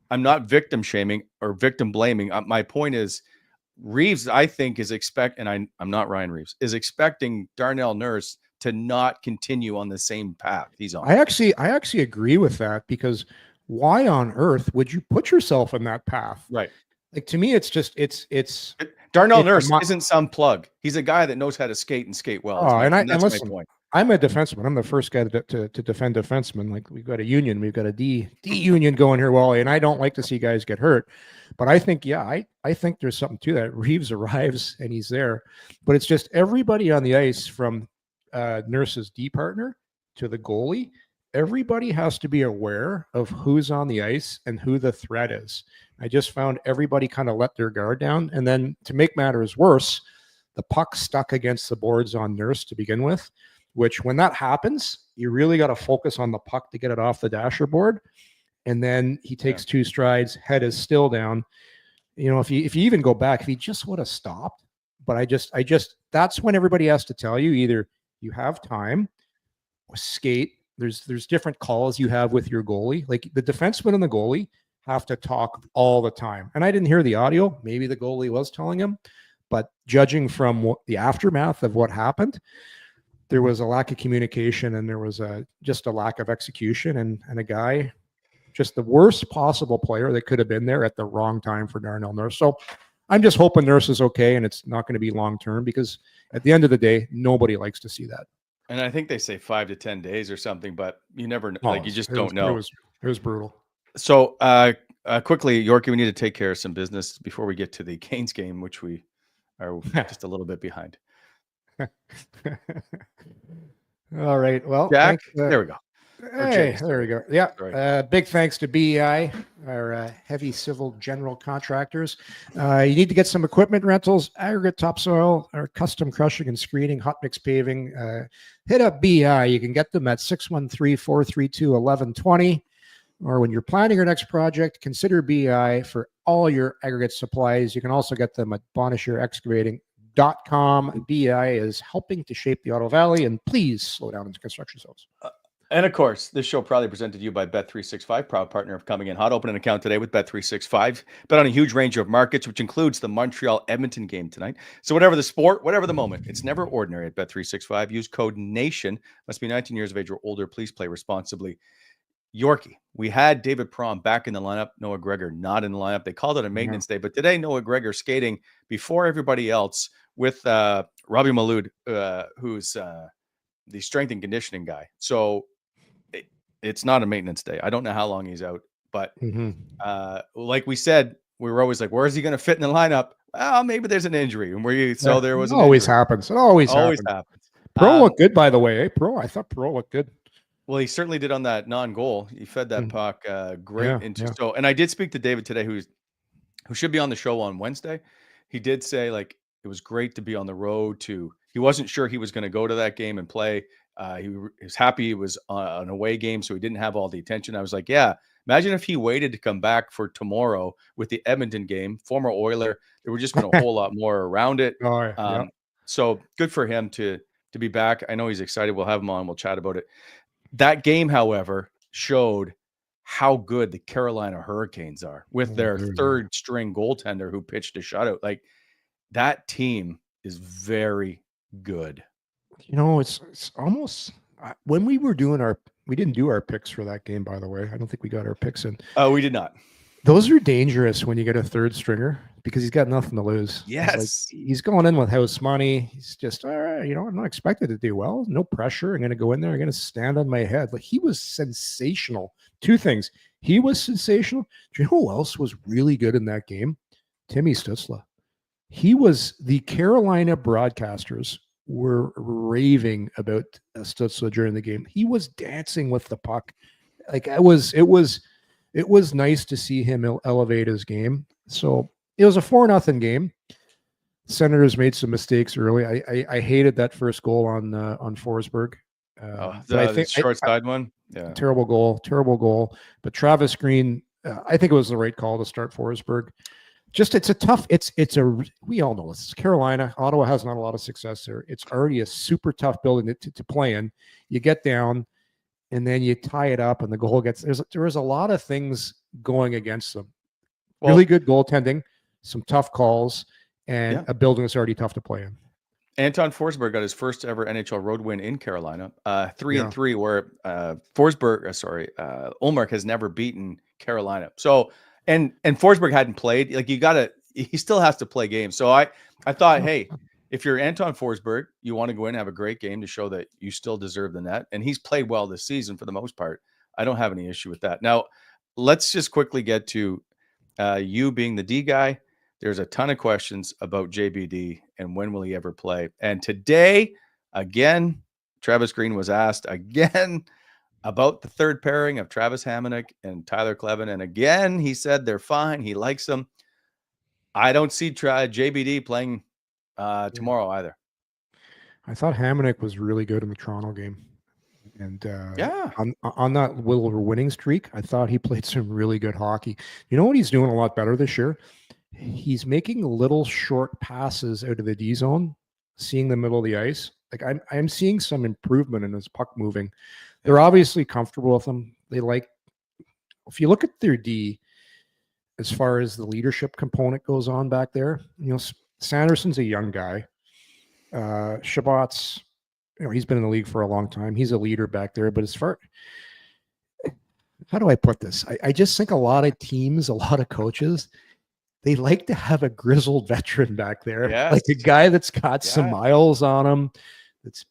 I'm not victim shaming or victim blaming. My point is, Reaves, I think, and I'm not Ryan Reaves, is expecting Darnell Nurse to not continue on the same path he's on. I actually agree with that, because why on earth would you put yourself in that path? Right. Like, to me, it's Darnell Nurse isn't some plug. He's a guy that knows how to skate and skate well. That's my point. I'm a defenseman. I'm the first guy to defend defensemen. Like, we've got a union, we've got a D union going here, Wally, and I don't like to see guys get hurt. But I think, I think there's something to that. Reaves arrives and he's there, but it's just everybody on the ice, from Nurse's D partner to the goalie. Everybody has to be aware of who's on the ice and who the threat is. I just found everybody kind of let their guard down. And then, to make matters worse, the puck stuck against the boards on Nurse to begin with, which, when that happens, you really got to focus on the puck to get it off the dasher board. And then he takes 2 strides, head is still down. If you even go back, if he just would have stopped, but I just, that's when everybody has to tell you, either you have time or skate. There's different calls you have with your goalie. Like, the defenseman and the goalie have to talk all the time. And I didn't hear the audio. Maybe the goalie was telling him, but judging from the aftermath of what happened, there was a lack of communication, and there was just a lack of execution, and a guy, just the worst possible player that could have been there at the wrong time for Darnell Nurse. So I'm just hoping Nurse is okay, and it's not going to be long-term, because at the end of the day, nobody likes to see that. And I think they say 5 to 10 days or something, but you never know. You just don't know. It was brutal. So quickly, Yorkie, we need to take care of some business before we get to the Canes game, which we are just a little bit behind. All right. Well, Jack, there we go. Hey, there we go. Yeah. Big thanks to BEI, our heavy civil general contractors. You need to get some equipment rentals, aggregate topsoil, or custom crushing and screening, hot mix paving. Hit up BEI. You can get them at 613-432-1120. Or when you're planning your next project, consider BEI for all your aggregate supplies. You can also get them at BonishirExcavating.com. BEI is helping to shape the Ottawa Valley, and please slow down into construction zones. And of course, this show proudly presented to you by Bet365, proud partner of Coming In Hot. Open an account today with Bet365. Bet on a huge range of markets, which includes the Montreal-Edmonton game tonight. So whatever the sport, whatever the moment, it's never ordinary at Bet365. Use code NATION. Must be 19 years of age or older. Please play responsibly. Yorkie, we had David Prom back in the lineup. Noah Gregor not in the lineup. They called it a maintenance day, but today Noah Gregor skating before everybody else with Robbie Maloud, who's the strength and conditioning guy. So it's not a maintenance day. I don't know how long he's out, but like we said, we were always like, where is he going to fit in the lineup? Well, maybe there's an injury. And there was always happens. It always happens. Pro looked good, by the way. I thought Pro looked good. Well, he certainly did on that non-goal. He fed that puck great into. So, and I did speak to David today, who should be on the show on Wednesday. He did say, like, it was great to be on the road he wasn't sure he was going to go to that game and play. He was happy it was an away game, so he didn't have all the attention. I was like, yeah, imagine if he waited to come back for tomorrow with the Edmonton game, former Oiler. There would just been a whole lot more around it. So good for him to be back. I know he's excited. We'll have him on. We'll chat about it. That game, however, showed how good the Carolina Hurricanes are with their third string goaltender who pitched a shutout. Like, that team is very good. It's almost when we were doing we didn't do our picks for that game, by the way. I don't think we got our picks in. We did not. Those are dangerous when you get a third stringer because he's got nothing to lose. Yes. He's going in with house money. He's just, all right, I'm not expected to do well. No pressure. I'm going to go in there. I'm going to stand on my head. Like, he was sensational. Two things. He was sensational. Do you know who else was really good in that game? Timmy Stützle. The Carolina broadcasters were raving about Stutzle during the game. He was dancing with the puck. Like, it was nice to see him elevate his game. So it was a 4-0 game. Senators made some mistakes early. I hated that first goal on Forsberg. The short side one. Yeah, terrible goal. But Travis Green, I think it was the right call to start Forsberg. We all know this. It's Carolina. Ottawa has not a lot of success there. It's already a super tough building to play in. You get down, and then you tie it up, and the goal gets. There's a lot of things going against them. Really good goaltending, some tough calls, and a building that's already tough to play in. Anton Forsberg got his first ever NHL road win in Carolina, 3-3, where Ullmark has never beaten Carolina. So, and Forsberg hadn't played. Like, he still has to play games. So I thought, hey, if you're Anton Forsberg, you want to go in and have a great game to show that you still deserve the net. And he's played well this season for the most part. I don't have any issue with that. Now, let's just quickly get to you being the D guy. There's a ton of questions about JBD and when will he ever play. And today, again, Travis Green was asked again about the third pairing of Travis Hamonic and Tyler Kleven. And again, he said they're fine. He likes them. I don't see JBD playing tomorrow either. I thought Hamonic was really good in the Toronto game. And on that little winning streak, I thought he played some really good hockey. You know what he's doing a lot better this year? He's making little short passes out of the D zone, seeing the middle of the ice. Like, I'm seeing some improvement in his puck moving. They're obviously comfortable with him. If you look at their D, as far as the leadership component goes on back there, Sanderson's a young guy. Shabbat's, he's been in the league for a long time. He's a leader back there. But how do I put this? I just think a lot of teams, a lot of coaches, they like to have a grizzled veteran back there, like a guy that's got some miles on him. It's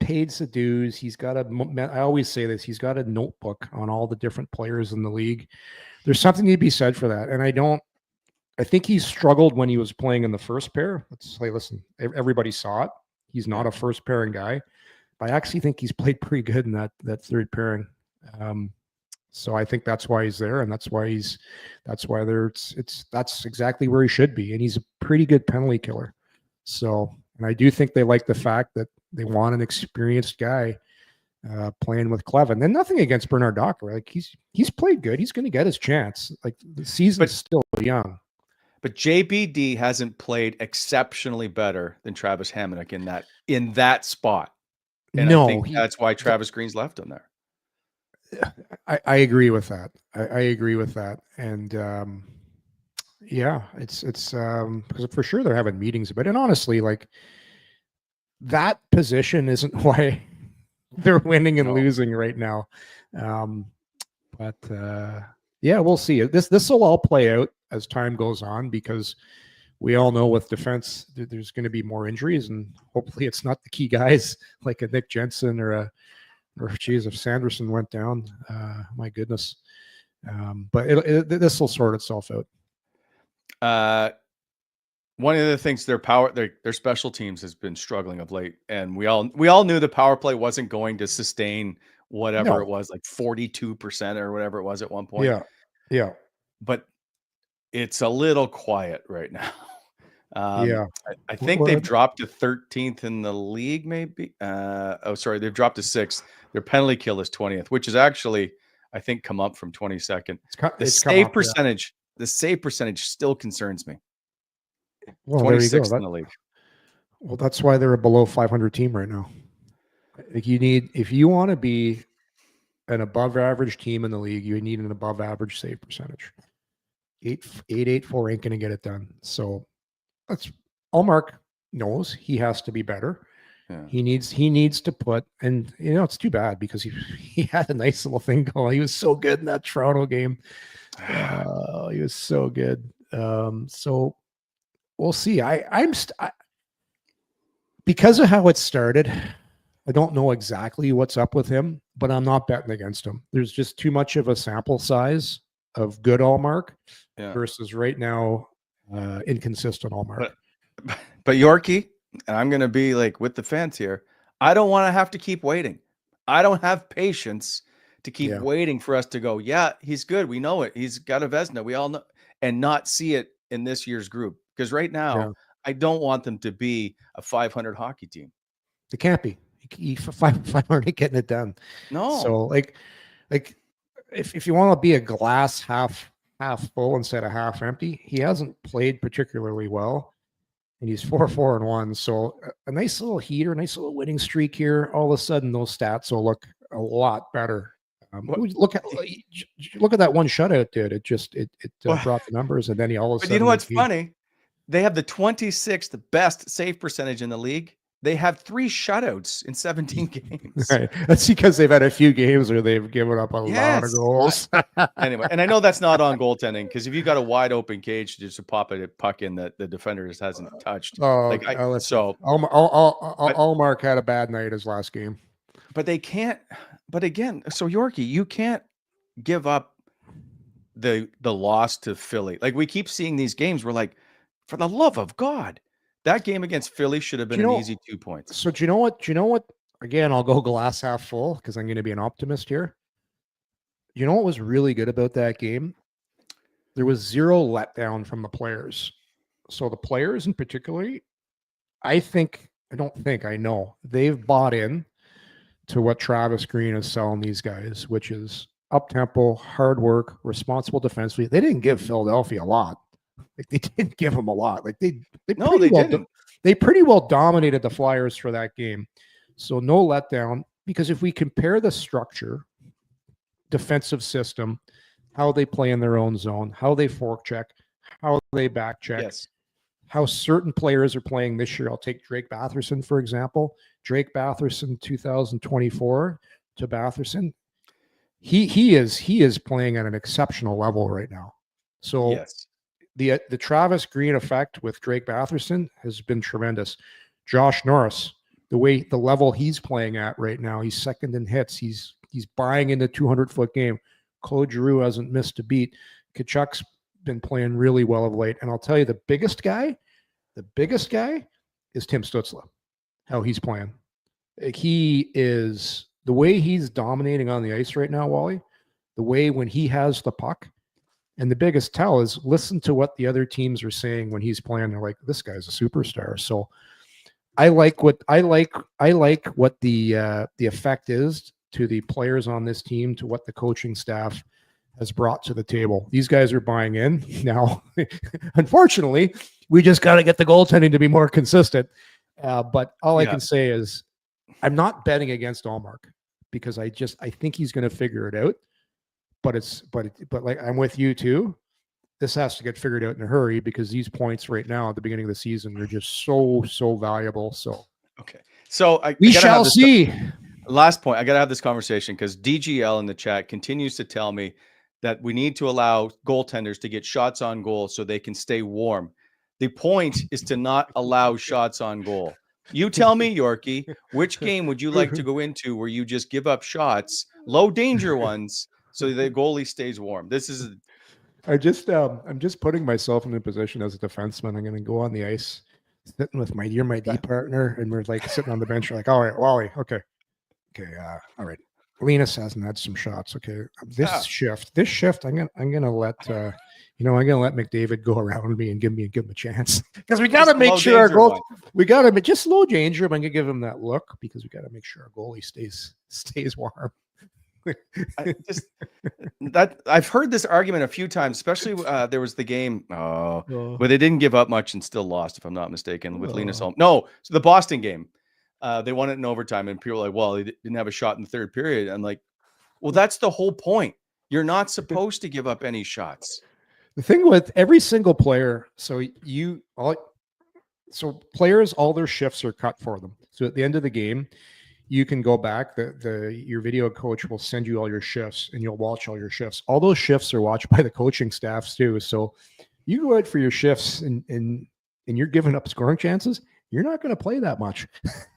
paid the dues. He's got I always say this, he's got a notebook on all the different players in the league. There's something to be said for that. And I think he struggled when he was playing in the first pair. Let's say, listen, everybody saw it. He's not a first pairing guy, but I actually think he's played pretty good in that third pairing. So I think that's why he's there, and that's exactly where he should be. And he's a pretty good penalty killer. So, and I do think they like the fact that they want an experienced guy playing with Kleven. And nothing against Bernard Docker. Like, he's played good. He's going to get his chance. Like, the season's still young. But JBD hasn't played exceptionally better than Travis Hamonic in that spot. And I think that's why Travis Green's left him there. I agree with that. I agree with that. And it's because for sure they're having meetings about it. And honestly, like, that position isn't why they're winning and losing right now. But we'll see. This will all play out as time goes on, because we all know with defense there's going to be more injuries, and hopefully it's not the key guys like a Nick Jensen or if Sanderson went down, my goodness. But this will sort itself out. One of the things, their special teams has been struggling of late, and we all knew the power play wasn't going to sustain whatever it was, like 42% or whatever it was at one point. Yeah. But it's a little quiet right now. I think they've dropped to 13th in the league, maybe. They've dropped to 6th. Their penalty kill is 20th, which is actually, I think, come up from 22nd. The save percentage still concerns me. Well, 26th in the league. Well, that's why they're a below 500 team right now. Like, if you want to be an above average team in the league, you need an above average save percentage. 884 ain't going to get it done. So Ullmark knows he has to be better. Yeah. He needs to put, and it's too bad because he had a nice little thing going. He was so good in that Toronto game. He was so good. So we'll see. Because of how it started, I don't know exactly what's up with him, but I'm not betting against him. There's just too much of a sample size of good Allmark versus right now inconsistent Allmark. But Yorkie, and I'm going to be like with the fans here, I don't want to have to keep waiting. I don't have patience to keep waiting for us to go, yeah, he's good. We know it. He's got a Vezina. We all know, and not see it in this year's group. Because right now, I don't want them to be a 500 hockey team. It can't be. 500 ain't getting it done. No. So like if you want to be a glass half full instead of half empty, he hasn't played particularly well. And he's 4-4-1. So a nice little heater, a nice little winning streak here. All of a sudden, those stats will look a lot better. Look at that one shutout, dude. It brought the numbers, and then he all of a sudden. But you know what's funny? They have the 26th best save percentage in the league. They have 3 shutouts in 17 games. Right. That's because they've had a few games where they've given up a lot of goals. Anyway, and I know that's not on goaltending because if you got a wide open cage, just to pop a puck in that the defender just hasn't touched. Allmark had a bad night his last game. But they can't. But again, so Yorkie, you can't give up the loss to Philly. Like we keep seeing these games. We're like, for the love of God. That game against Philly should have been an easy 2 points. So do you know what? Again, I'll go glass half full because I'm going to be an optimist here. You know what was really good about that game? There was zero letdown from the players. So the players in particular, I know they've bought in to what Travis Green is selling these guys, which is up-tempo, hard work, responsible defensively. They didn't give Philadelphia a lot. Like they didn't give them a lot. Like they pretty well dominated the Flyers for that game. So no letdown, because if we compare the structure, defensive system, how they play in their own zone, how they fork check, how they back check, how certain players are playing this year. I'll take Drake Batherson, for example. Drake Batherson 2024 to Batherson. He is playing at an exceptional level right now. So the Travis Green effect with Drake Batherson has been tremendous. Josh Norris, the level he's playing at right now, he's second in hits. He's buying into 200-foot game. Claude Giroux hasn't missed a beat. Kachuk's been playing really well of late. And I'll tell you, the biggest guy is Tim Stützle, how he's playing. He is, the way he's dominating on the ice right now, Wally, the way when he has the puck, and the biggest tell is listen to what the other teams are saying when he's playing. They're like, this guy's a superstar. So I like what the effect is to the players on this team, to what the coaching staff has brought to the table. These guys are buying in. Now, unfortunately, we just got to get the goaltending to be more consistent. But all I can say is I'm not betting against Allmark because I think he's going to figure it out. But like I'm with you too. This has to get figured out in a hurry because these points right now at the beginning of the season are just so valuable. So okay, so we shall see. Last point, I got to have this conversation because DGL in the chat continues to tell me that we need to allow goaltenders to get shots on goal so they can stay warm. The point is to not allow shots on goal. You tell me, Yorkie, which game would you like to go into where you just give up shots, low danger ones, so the goalie stays warm? This is. I'm just putting myself in a position as a defenseman. I'm going to go on the ice, sitting with my D partner, and we're like sitting on the bench. We're like, all right, Wally, okay, all right. Linus hasn't had some shots. Okay, this shift, I'm gonna let McDavid go around me and give him a chance because we got to make sure our goal. We got to just low danger. I'm gonna give him that look because we got to make sure our goalie stays warm. I've heard this argument a few times, especially there was the game where they didn't give up much and still lost, if I'm not mistaken, with Linus Holm. No, so the Boston game, they won it in overtime, and people are like, well, they didn't have a shot in the third period. I'm like, well, that's the whole point. You're not supposed to give up any shots. The thing with every single player, so So players, all their shifts are cut for them. So at the end of the game, you can go back. Your video coach will send you all your shifts, and you'll watch all your shifts. All those shifts are watched by the coaching staffs too. So you go out for your shifts, and you're giving up scoring chances. You're not going to play that much.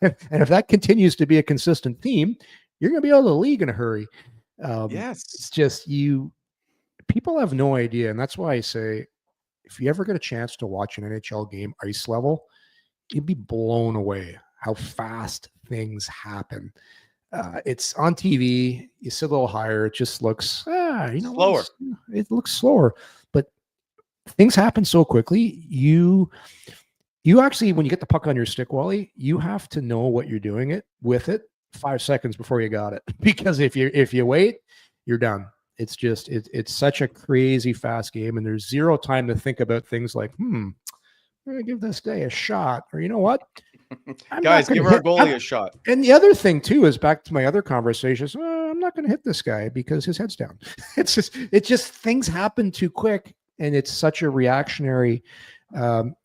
And if that continues to be a consistent theme, you're going to be out of the league in a hurry. Yes. It's just people have no idea. And that's why I say, if you ever get a chance to watch an NHL game ice level, you'd be blown away how fast things happen. It's on TV. You sit a little higher. It just looks, slower. It looks slower, but things happen so quickly. You actually, when you get the puck on your stick, Wally, you have to know what you're doing with it 5 seconds before you got it. Because if you wait, you're done. It's just, it's such a crazy fast game, and there's zero time to think about things like, I'm going to give this guy a shot, or you know what? Guys, give our goalie a shot. And the other thing too is back to my other conversations. I'm not going to hit this guy because his head's down. It's just things happen too quick, and it's such a reactionary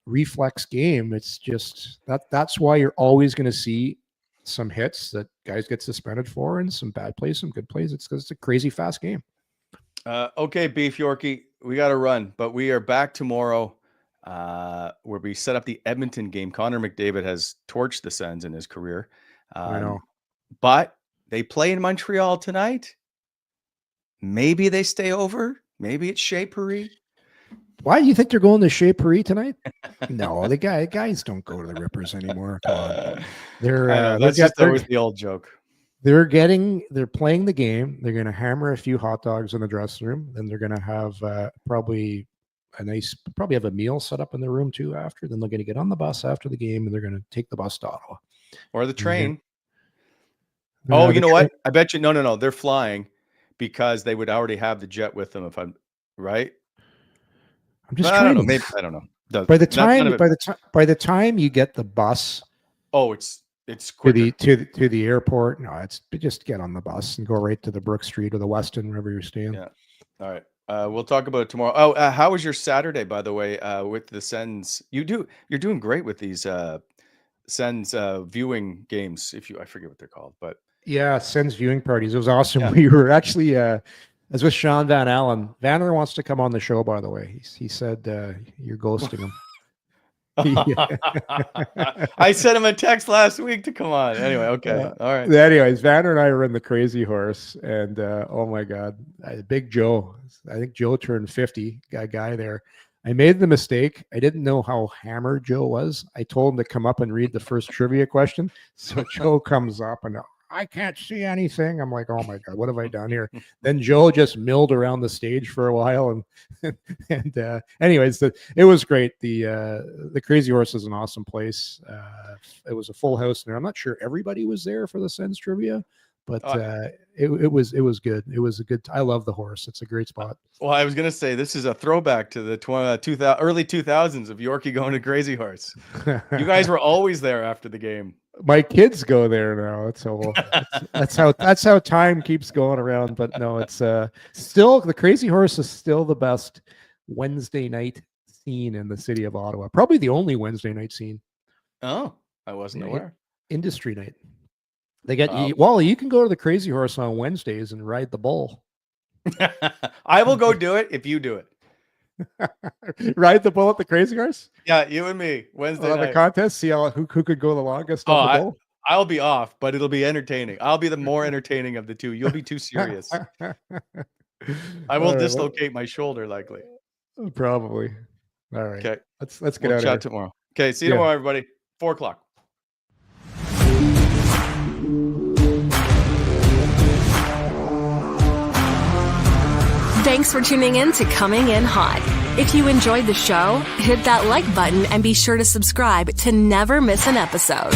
reflex game. It's just that's why you're always going to see some hits that guys get suspended for, and some bad plays, some good plays. It's because it's a crazy fast game. Okay, Beef Yorkie, we got to run, but we are back tomorrow where we set up the Edmonton game. Connor McDavid has torched the Sens in his career. I know. But they play in Montreal tonight. Maybe they stay over. Maybe it's Shea Paris. Why do you think they're going to Shea Paris tonight? No, the guys don't go to the Rippers anymore. Come on. That's just always the old joke. They're playing the game. They're going to hammer a few hot dogs in the dressing room. Then they're going to have probably have a meal set up in the room too after. Then they're going to get on the bus after the game, and they're going to take the bus to Ottawa. Or the train. You know what? I bet you, no. They're flying because they would already have the jet with them, if I'm right. I'm just I don't know. Maybe I don't know. By the time you get the bus, it's quicker. to the airport. No, it's just get on the bus and go right to the Brook Street or the Weston, wherever you're staying. Yeah. All right. We'll talk about it tomorrow. How was your Saturday, by the way, with the Sens? You're doing great with these Sens viewing games. I forget what they're called, but yeah, Sens viewing parties. It was awesome. Yeah. We were actually. I was with Sean Van Allen. Vanner wants to come on the show, by the way. He said you're ghosting him. I sent him a text last week to come on. Anyway, okay. All right. Anyways, Vanner and I were in the Crazy Horse, and oh my God, Big Joe. I think Joe turned 50. Guy there. I made the mistake. I didn't know how hammered Joe was. I told him to come up and read the first trivia question. So Joe comes up and I can't see anything. I'm like, oh my God, what have I done here? Then Joe just milled around the stage for a while. And anyways, it was great. The Crazy Horse is an awesome place. It was a full house there. I'm not sure everybody was there for the Sens trivia, but it was good. It was a good, I love the horse. It's a great spot. Well, I was going to say, this is a throwback to the early 2000s of Yorkie going to Crazy Horse. You guys were always there after the game. My kids go there now. That's how time keeps going around. But no, it's still, the Crazy Horse is still the best Wednesday night scene in the city of Ottawa. Probably the only Wednesday night scene. Oh, I wasn't aware. Industry night. They get Wally. You can go to the Crazy Horse on Wednesdays and ride the bull. I will go do it if you do it. Ride the bull at the Crazy Horse? Yeah, you and me Wednesday night. The contest. See who could go the longest on the bull. I'll be off, but it'll be entertaining. I'll be the more entertaining of the two. You'll be too serious. I will dislocate my shoulder likely. Probably. All right. Okay. Let's get out chat tomorrow. Okay. See you tomorrow, everybody. 4:00. Thanks for tuning in to Coming In Hot. If you enjoyed the show, hit that like button and be sure to subscribe to never miss an episode.